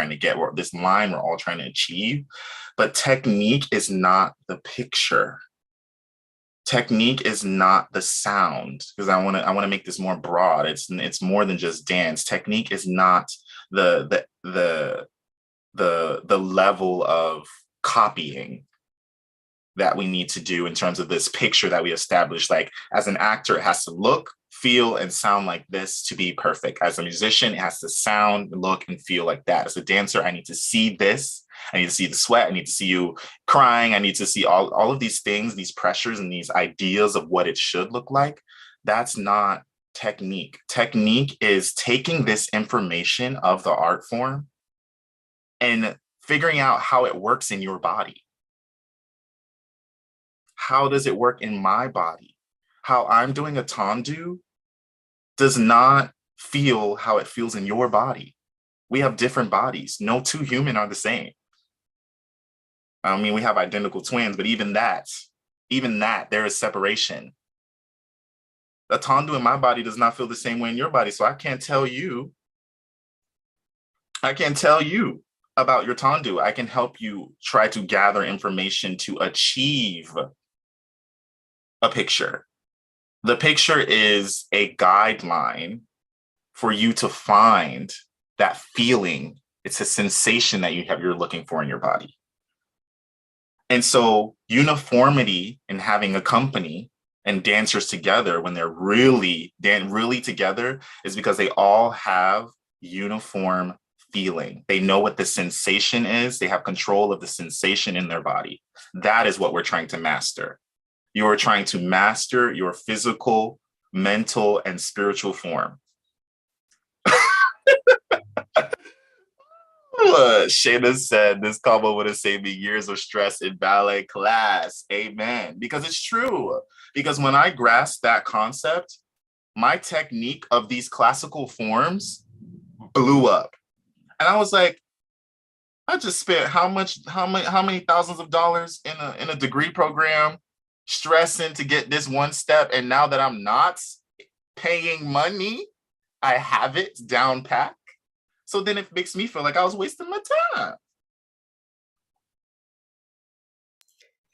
to get, or this line we're all trying to achieve. But technique is not the picture. Technique is not the sound, because I want to make this more broad. It's more than just dance. Technique is not the level of copying that we need to do in terms of this picture that we establish. Like, as an actor, it has to look, feel, and sound like this to be perfect. As a musician, it has to sound, look, and feel like that. As a dancer, I need to see this I need to see the sweat. I need to see you crying. I need to see all of these things, these pressures and these ideas of what it should look like. That's not technique. Technique is taking this information of the art form and figuring out how it works in your body. How does it work in my body? How I'm doing a tendu does not feel how it feels in your body. We have different bodies. No two humans are the same. I mean, we have identical twins, but even that, there is separation. The tendu in my body does not feel the same way in your body. So I can't tell you about your tendu. I can help you try to gather information to achieve a picture. The picture is a guideline for you to find that feeling. It's a sensation that you're looking for in your body. And so uniformity in having a company and dancers together when they're really together is because they all have uniform feeling. They know what the sensation is. They have control of the sensation in their body. That is what we're trying to master. You are trying to master your physical, mental, and spiritual form. Shaina said this combo would have saved me years of stress in ballet class. Amen. Because it's true. Because when I grasped that concept, my technique of these classical forms blew up. And I was like, I just spent how many thousands of dollars in a degree program stressing to get this one step. And now that I'm not paying money, I have it down pat. So then it makes me feel like I was wasting my time.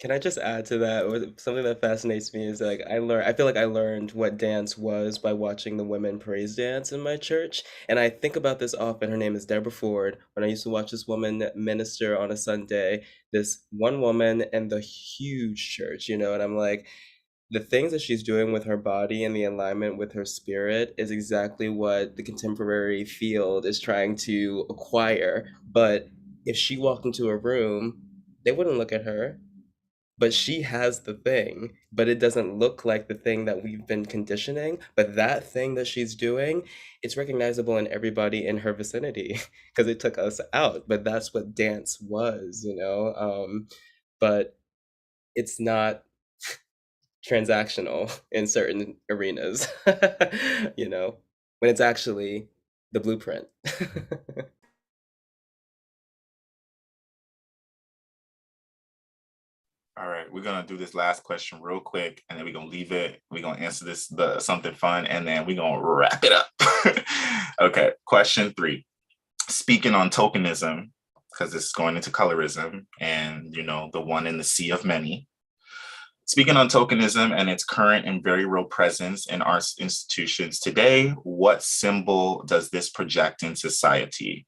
Can I just add to that? Something that fascinates me is like I feel like I learned what dance was by watching the women praise dance in my church. And I think about this often. Her name is Deborah Ford. When I used to watch this woman minister on a Sunday, this one woman and the huge church, and I'm like, the things that she's doing with her body and the alignment with her spirit is exactly what the contemporary field is trying to acquire. But if she walked into a room, they wouldn't look at her. But she has the thing, but it doesn't look like the thing that we've been conditioning. But that thing that she's doing, it's recognizable in everybody in her vicinity because it took us out. But that's what dance was, but it's not transactional in certain arenas, when it's actually the blueprint. All right, we're gonna do this last question real quick, and then we're gonna leave it. We're gonna answer this something fun, and then we're gonna wrap it up. Okay, question 3. Speaking on tokenism, because it's going into colorism, and the one in the sea of many. Speaking on tokenism and its current and very real presence in our institutions today, what symbol does this project in society?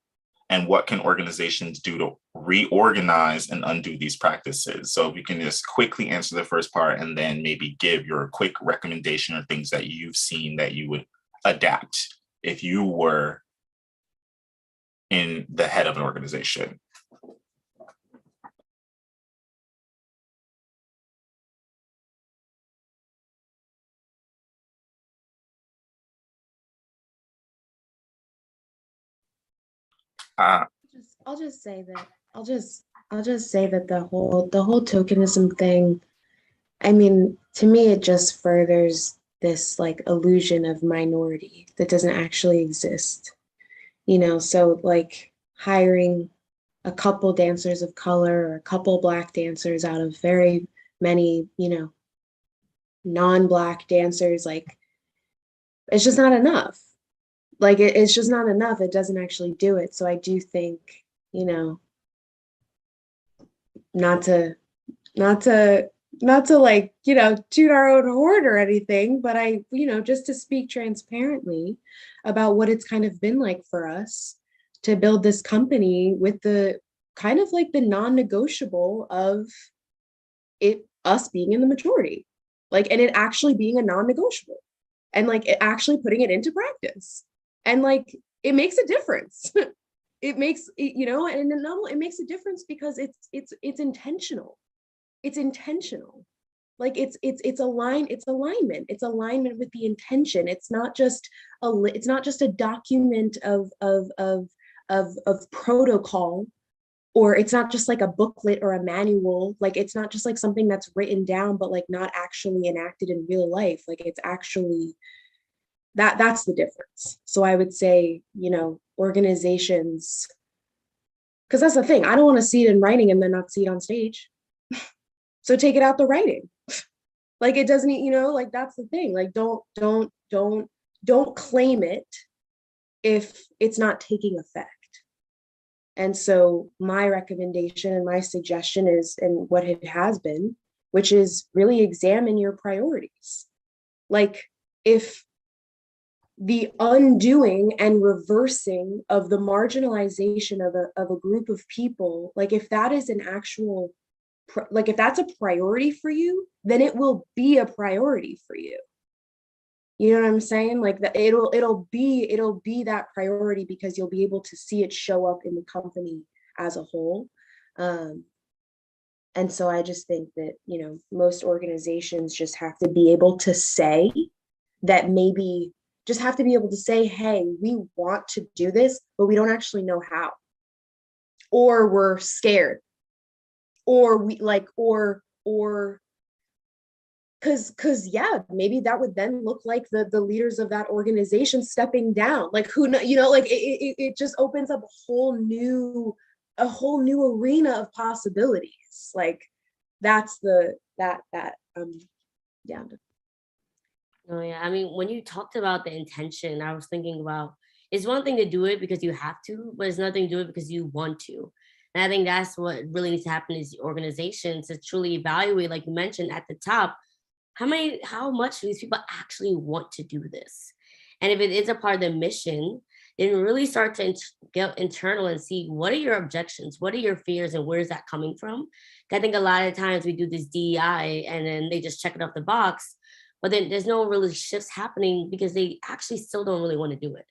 And what can organizations do to reorganize and undo these practices? So if you can just quickly answer the first part and then maybe give your quick recommendation or things that you've seen that you would adapt if you were in the head of an organization. I'll just say that the whole tokenism thing, I mean, to me, it just furthers this like illusion of minority that doesn't actually exist. So like hiring a couple dancers of color or a couple Black dancers out of very many, non-Black dancers, like it's just not enough. Like it's just not enough. It doesn't actually do it. So I do think, not to like, toot our own horn or anything, but I, just to speak transparently about what it's kind of been like for us to build this company with the kind of like the non-negotiable of us being in the majority, like, and it actually being a non-negotiable and like it actually putting it into practice. And like, it makes a difference. it makes it, you know, and then it makes a difference because it's intentional. It's intentional. Like it's alignment. It's alignment with the intention. It's not just a document of protocol, or it's not just like a booklet or a manual. Like it's not just like something that's written down, but like not actually enacted in real life. Like it's actually that's the difference. So I would say, you know, organizations, because that's the thing. I don't want to see it in writing and then not see it on stage. So take it out the writing. Like it doesn't, you know, like that's the thing. Like don't claim it if it's not taking effect. And so my recommendation and my suggestion is, and what it has been, which is really examine your priorities. Like if the undoing and reversing of the marginalization of a group of people, like if that is an actual, like if that's a priority for you, then it will be a priority for you. You know what I'm saying? Like that it'll be that priority because you'll be able to see it show up in the company as a whole. And so I just think that, you know, most organizations just have to be able to say that, maybe just have to be able to say, hey, we want to do this, but we don't actually know how. Or we're scared. Or we like, or because yeah, maybe that would then look like the leaders of that organization stepping down. Like who know, you know, like it just opens up a whole new arena of possibilities. Like that's yeah. Oh yeah, I mean, when you talked about the intention, I was thinking about, it's one thing to do it because you have to, but it's another thing to do it because you want to. And I think that's what really needs to happen is the organizations to truly evaluate, like you mentioned at the top, how much do these people actually want to do this? And if it is a part of the mission, then really start to get internal and see, what are your objections? What are your fears? And where is that coming from? I think a lot of times we do this DEI and then they just check it off the box, but then there's no really shifts happening because they actually still don't really want to do it.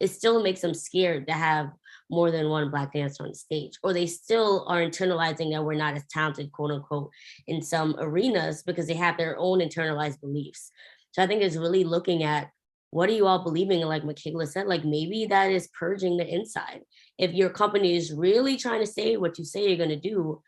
It still makes them scared to have more than one Black dancer on stage, or they still are internalizing that we're not as talented, quote unquote, in some arenas because they have their own internalized beliefs. So I think it's really looking at, what are you all believing? And like Mikaela said, like maybe that is purging the inside. If your company is really trying to say what you say you're going to do,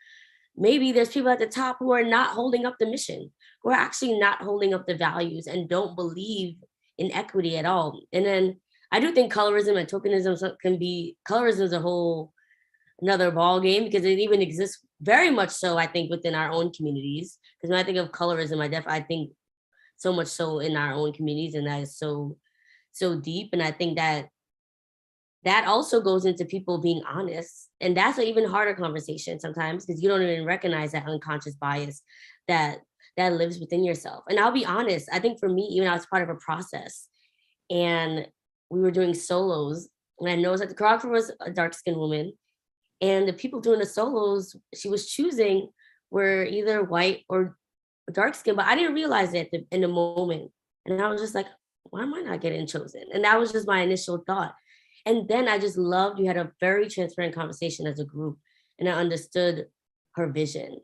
maybe there's people at the top who are not holding up the mission, who are actually not holding up the values and don't believe in equity at all. And then I do think colorism and tokenism colorism is a whole another ball game because it even exists very much so, I think, within our own communities. Because when I think of colorism, I think so much so in our own communities, and that is so deep. And I think that also goes into people being honest. And that's an even harder conversation sometimes because you don't even recognize that unconscious bias that lives within yourself. And I'll be honest, I think for me, even I was part of a process and we were doing solos, and I noticed that the choreographer was a dark-skinned woman, and the people doing the solos she was choosing were either white or dark-skinned, but I didn't realize it in the moment. And I was just like, why am I not getting chosen? And that was just my initial thought. And then I just loved, you had a very transparent conversation as a group, and I understood her vision.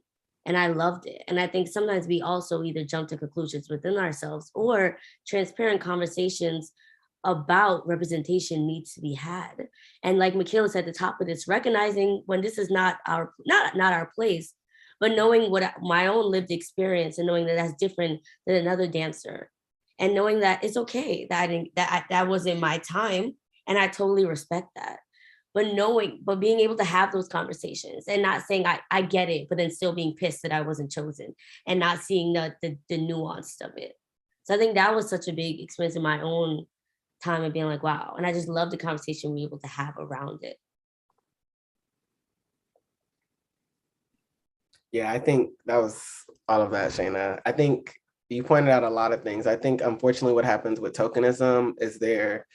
And I loved it. And I think sometimes we also either jump to conclusions within ourselves, or transparent conversations about representation needs to be had. And like Mikaela said at the top of this, recognizing when this is not our place, but knowing what my own lived experience and knowing that that's different than another dancer, and knowing that it's okay that wasn't my time, and I totally respect that. But being able to have those conversations and not saying I get it, but then still being pissed that I wasn't chosen and not seeing the nuance of it. So I think that was such a big experience in my own time of being like, wow. And I just love the conversation we were able to have around it. Yeah, I think that was all of that, Shaina. I think you pointed out a lot of things. I think unfortunately what happens with tokenism is there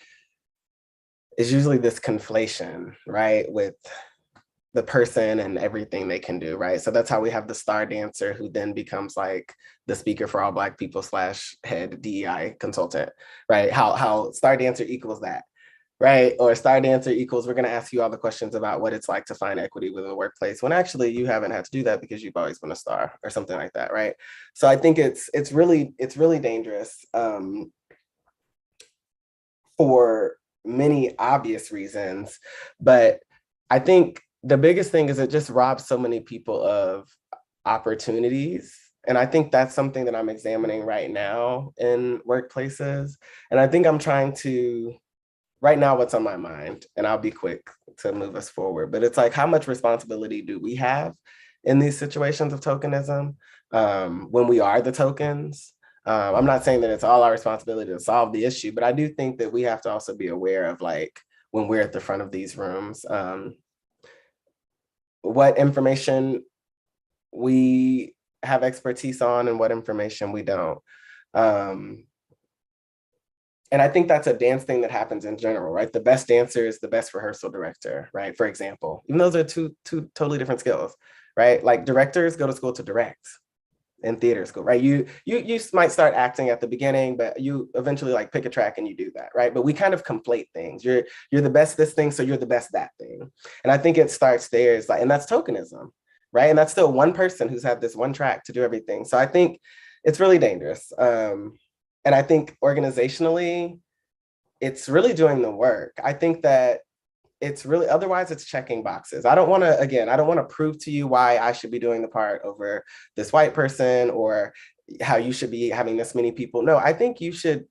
is usually this conflation, right, with the person and everything they can do, right? So that's how we have the star dancer who then becomes like the speaker for all Black people / head DEI consultant, right? How star dancer equals that. right? Or star dancer equals we're going to ask you all the questions about what it's like to find equity within the workplace, when actually you haven't had to do that because you've always been a star or something like that, right? So I think it's really dangerous for many obvious reasons, but I think the biggest thing is it just robs so many people of opportunities. And I think that's something that I'm examining right now in workplaces. And I think I'm trying to, right now, what's on my mind, and I'll be quick to move us forward, but it's like, how much responsibility do we have in these situations of tokenism when we are the tokens? I'm not saying that it's all our responsibility to solve the issue, but I do think that we have to also be aware of, like, when we're at the front of these rooms, what information we have expertise on and what information we don't. And I think that's a dance thing that happens in general, right? The best dancer is the best rehearsal director, right? For example, even those are two totally different skills, right? Like directors go to school to direct in theater school, right? You might start acting at the beginning, but you eventually like pick a track and you do that, right? But we kind of conflate things. You're the best this thing, so you're the best that thing. And I think it starts there, is like, and that's tokenism, right? And that's still one person who's had this one track to do everything. So I think it's really dangerous. And I think organizationally, it's really doing the work. I think that it's really, otherwise it's checking boxes. I don't want to prove to you why I should be doing the part over this white person or how you should be having this many people. No, I think you should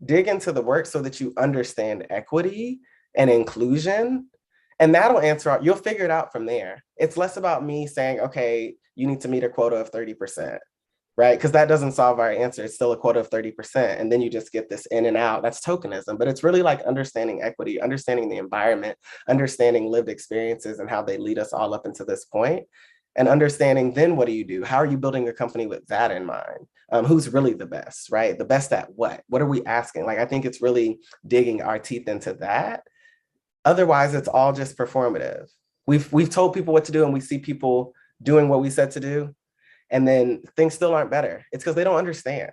dig into the work so that you understand equity and inclusion. And that'll answer, you'll figure it out from there. It's less about me saying, okay, you need to meet a quota of 30%. Right? Because that doesn't solve our answer. It's still a quota of 30%. And then you just get this in and out. That's tokenism. But it's really like understanding equity, understanding the environment, understanding lived experiences and how they lead us all up into this point. And understanding then what do you do? How are you building a company with that in mind? Who's really the best, right? The best at what? What are we asking? Like, I think it's really digging our teeth into that. Otherwise, it's all just performative. We've told people what to do and we see people doing what we said to do. And then things still aren't better. It's because they don't understand,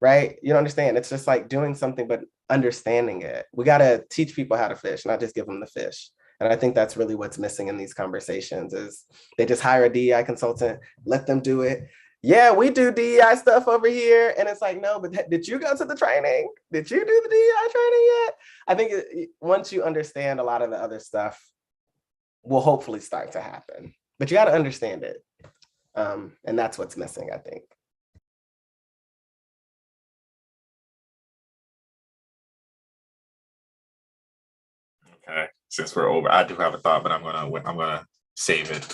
right? You don't understand. It's just like doing something, but understanding it. We got to teach people how to fish, not just give them the fish. And I think that's really what's missing in these conversations is they just hire a DEI consultant, let them do it. Yeah, we do DEI stuff over here. And it's like, no, but did you go to the training? Did you do the DEI training yet? I think once you understand a lot of the other stuff, will hopefully start to happen. But you got to understand it. And that's what's missing, I think. Okay, since we're over, I do have a thought, but I'm gonna save it.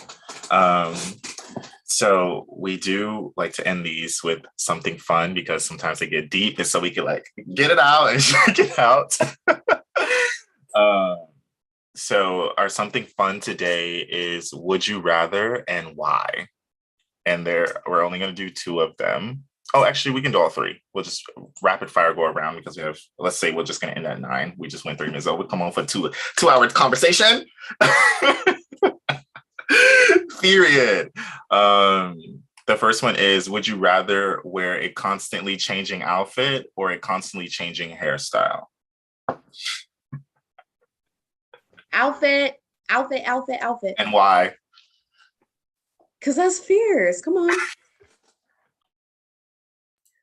So we do like to end these with something fun because sometimes they get deep, and so we can like get it out and check it out. So our something fun today is would you rather and why? And we're only going to do 2 of them. Oh, actually, we can do all 3. We'll just rapid fire go around because we have, let's say we're just going to end at 9. We just went 3 minutes. So we'll come on for 2-hour conversation. Period. The first one is, would you rather wear a constantly changing outfit or a constantly changing hairstyle? Outfit. And why? Because that's fierce. Come on.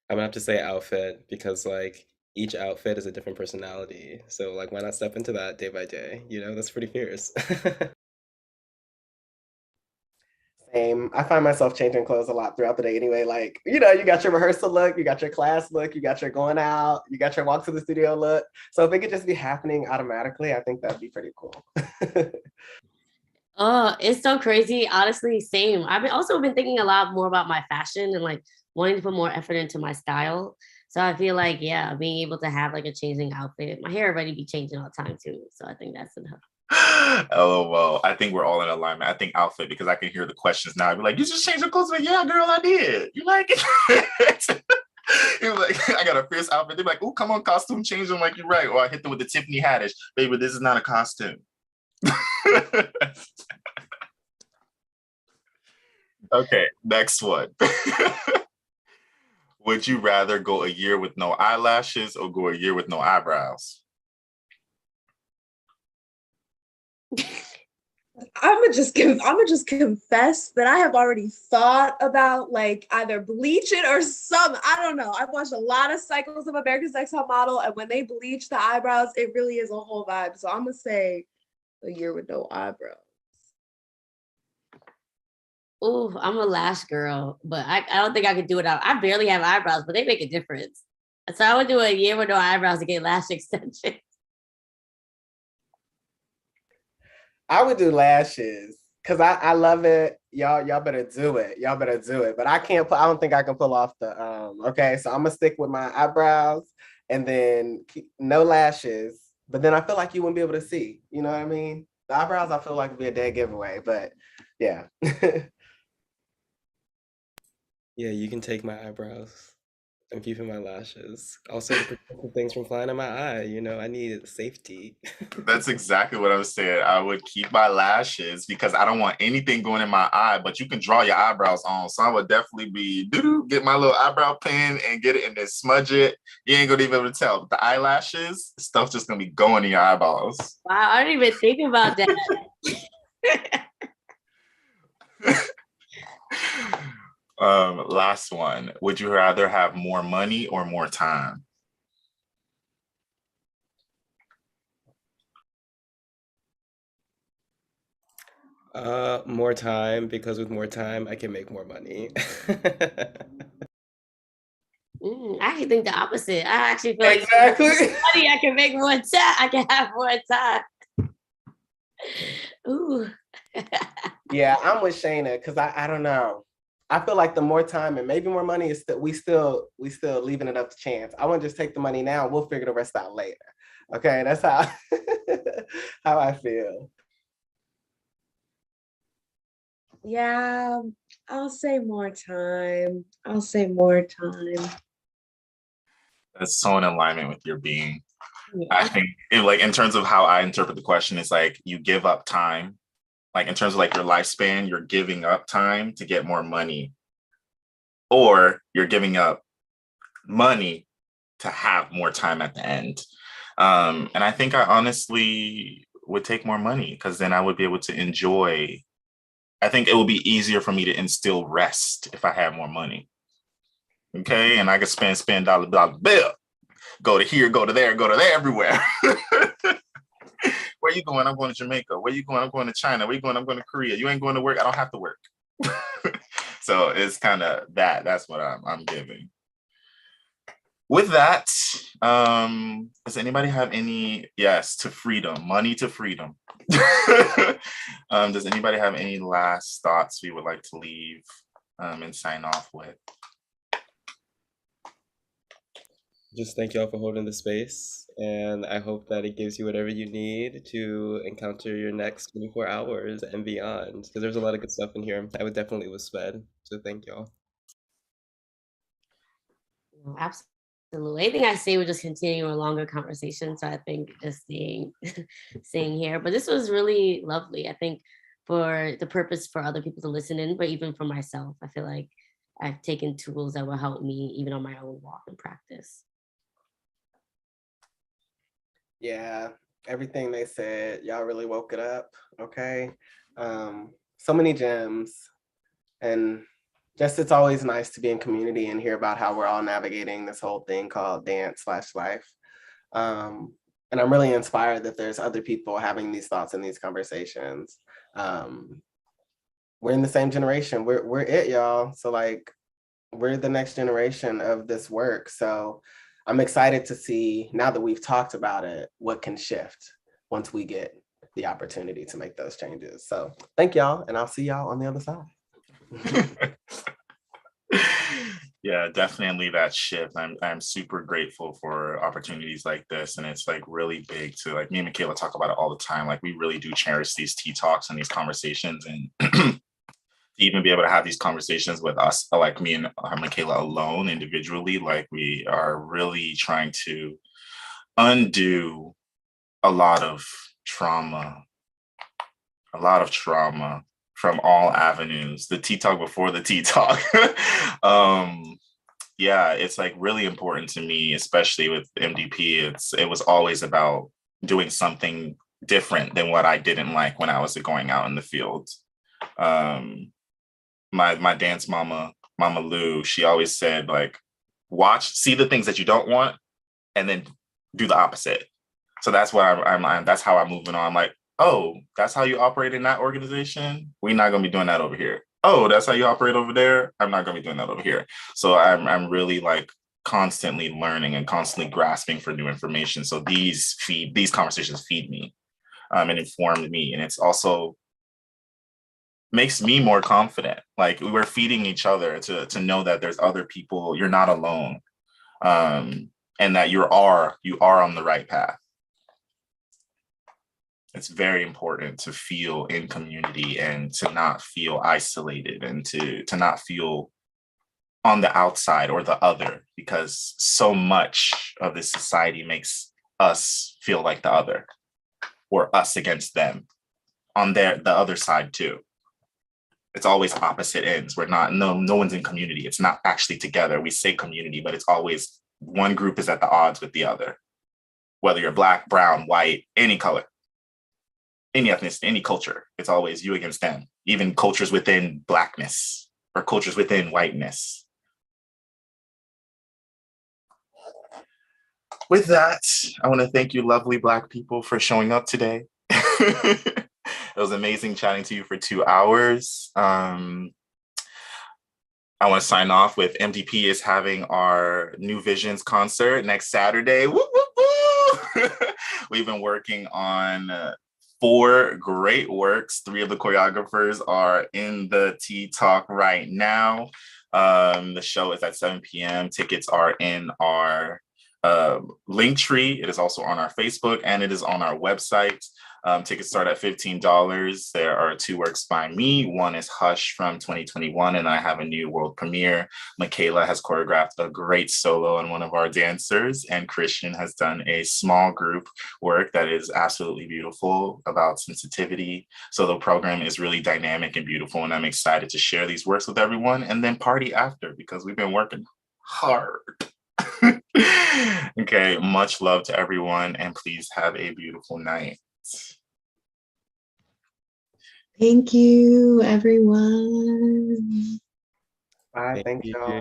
I'm gonna have to say outfit because like each outfit is a different personality. So like why not step into that day by day? You know, that's pretty fierce. Same. I find myself changing clothes a lot throughout the day anyway. Like, you know, you got your rehearsal look, you got your class look, you got your going out, you got your walk to the studio look. So if it could just be happening automatically, I think that'd be pretty cool. Oh, it's so crazy. Honestly, same. I've also been thinking a lot more about my fashion and like wanting to put more effort into my style. So I feel like, yeah, being able to have like a changing outfit. My hair already be changing all the time too. So I think that's enough. LOL. I think we're all in alignment. I think outfit because I can hear the questions now. I'd be like, you just changed your clothes. Like, yeah, girl, I did. You like it? You're like, I got a fierce outfit. They're like, oh, come on, costume change. I'm like, you're right. Or I hit them with the Tiffany Haddish. Baby, this is not a costume. Okay, next one. Would you rather go a year with no eyelashes or go a year with no eyebrows? I'm gonna just confess that I have already thought about like either bleach it or some. I don't know. I've watched a lot of cycles of American Next Top Model, and when they bleach the eyebrows, it really is a whole vibe. So I'm gonna say a year with no eyebrows. Ooh, I'm a lash girl, but I don't think I could do it out. I barely have eyebrows, but they make a difference. So I would do a year with no eyebrows to get lash extension. I would do lashes because I love it. Y'all better do it. Y'all better do it. But I can't I don't think I can pull off the okay. So I'm gonna stick with my eyebrows and then no lashes. But then I feel like you wouldn't be able to see. You know what I mean? The eyebrows I feel like would be a dead giveaway, but yeah. Yeah, you can take my eyebrows. I'm keeping my lashes. Also to protect the things from flying in my eye. You know, I need safety. That's exactly what I was saying. I would keep my lashes because I don't want anything going in my eye, but you can draw your eyebrows on. So I would definitely be get my little eyebrow pen and get it and then smudge it. You ain't gonna be able to tell. But the eyelashes, stuff's just gonna be going in your eyeballs. Wow, I didn't even think about that. Last one. Would you rather have more money or more time? More time, because with more time I can make more money. I actually think the opposite. I actually feel like Exactly. money, I can make more time. I can have more time. Ooh. Yeah, I'm with Shaina because I don't know. I feel like the more time and maybe more money is still we still leaving it up to chance. I want to just take the money now. We'll figure the rest out later. Okay, that's how how I feel. Yeah, I'll say more time. I'll say more time. That's so in alignment with your being. Yeah. I think like in terms of how I interpret the question, it's like you give up time. Like in terms of like your lifespan, you're giving up time to get more money, or you're giving up money to have more time at the end. And I think I honestly would take more money because then I would be able to enjoy. I think it would be easier for me to instill rest if I had more money. Okay, and I could spend dollar bill, go to here, go to there, everywhere. Where you going? I'm going to Jamaica. Where you going? I'm going to China. Where you going? I'm going to Korea. You ain't going to work. I don't have to work. So it's kind of that. That's what I'm giving. With that, does anybody have any, yes, to freedom, money to freedom? Does anybody have any last thoughts we would like to leave and sign off with? Just thank y'all for holding the space, and I hope that it gives you whatever you need to encounter your next 24 hours and beyond, because there's a lot of good stuff in here. I would definitely was fed, so thank y'all. Absolutely. Anything I say would just continue a longer conversation. So I think just staying here. But this was really lovely. I think for the purpose for other people to listen in, but even for myself, I feel like I've taken tools that will help me even on my own walk and practice. Yeah, everything they said, y'all really woke it up. Okay. So many gems. And just it's always nice to be in community and hear about how we're all navigating this whole thing called dance/life. And I'm really inspired that there's other people having these thoughts and these conversations. We're in the same generation. We're it, y'all. So like, we're the next generation of this work. So I'm excited to see, now that we've talked about it, what can shift once we get the opportunity to make those changes. So thank y'all, and I'll see y'all on the other side. Yeah, definitely that shift. I'm super grateful for opportunities like this, and it's like really big to, like, me and Mikaela talk about it all the time. Like, we really do cherish these tea talks and these conversations, and to even be able to have these conversations with us, like me and Mikaela alone individually, like, we are really trying to undo a lot of trauma from all avenues, the tea talk before the tea talk. Yeah, it's like really important to me, especially with MDP. It was always about doing something different than what I didn't like when I was going out in the field. My dance mama, Mama Lou, she always said, like, see the things that you don't want, and then do the opposite. So that's what that's how I'm moving on. I'm like, oh, that's how you operate in that organization? We're not gonna be doing that over here. Oh, that's how you operate over there? I'm not gonna be doing that over here. So I'm really like constantly learning and constantly grasping for new information. So these conversations feed me and inform me. And it's also makes me more confident. Like we're feeding each other to know that there's other people, you're not alone. And that you are on the right path. It's very important to feel in community and to not feel isolated and to not feel on the outside or the other, because so much of this society makes us feel like the other or us against them on the other side too. It's always opposite ends. No one's in community. It's not actually together. We say community, but it's always one group is at the odds with the other, whether you're Black, brown, white, any color, any ethnicity, any culture. It's always you against them, even cultures within Blackness or cultures within whiteness. With that, I want to thank you, lovely Black people, for showing up today. It was amazing chatting to you for 2 hours. I want to sign off with MDP is having our New Visions concert next Saturday. Woo, woo, woo! We've been working on 4 great works. 3 of the choreographers are in the Tea Talk right now. The show is at 7 p.m. Tickets are in our link tree. It is also on our Facebook and it is on our website. Tickets start at $15. There are 2 works by me. One is Hush from 2021, and I have a new world premiere. Mikaela has choreographed a great solo on one of our dancers, and Christian has done a small group work that is absolutely beautiful about sensitivity. So the program is really dynamic and beautiful, and I'm excited to share these works with everyone and then party after because we've been working hard. Okay, much love to everyone, and please have a beautiful night. Thank you, everyone. Bye. Thank y'all.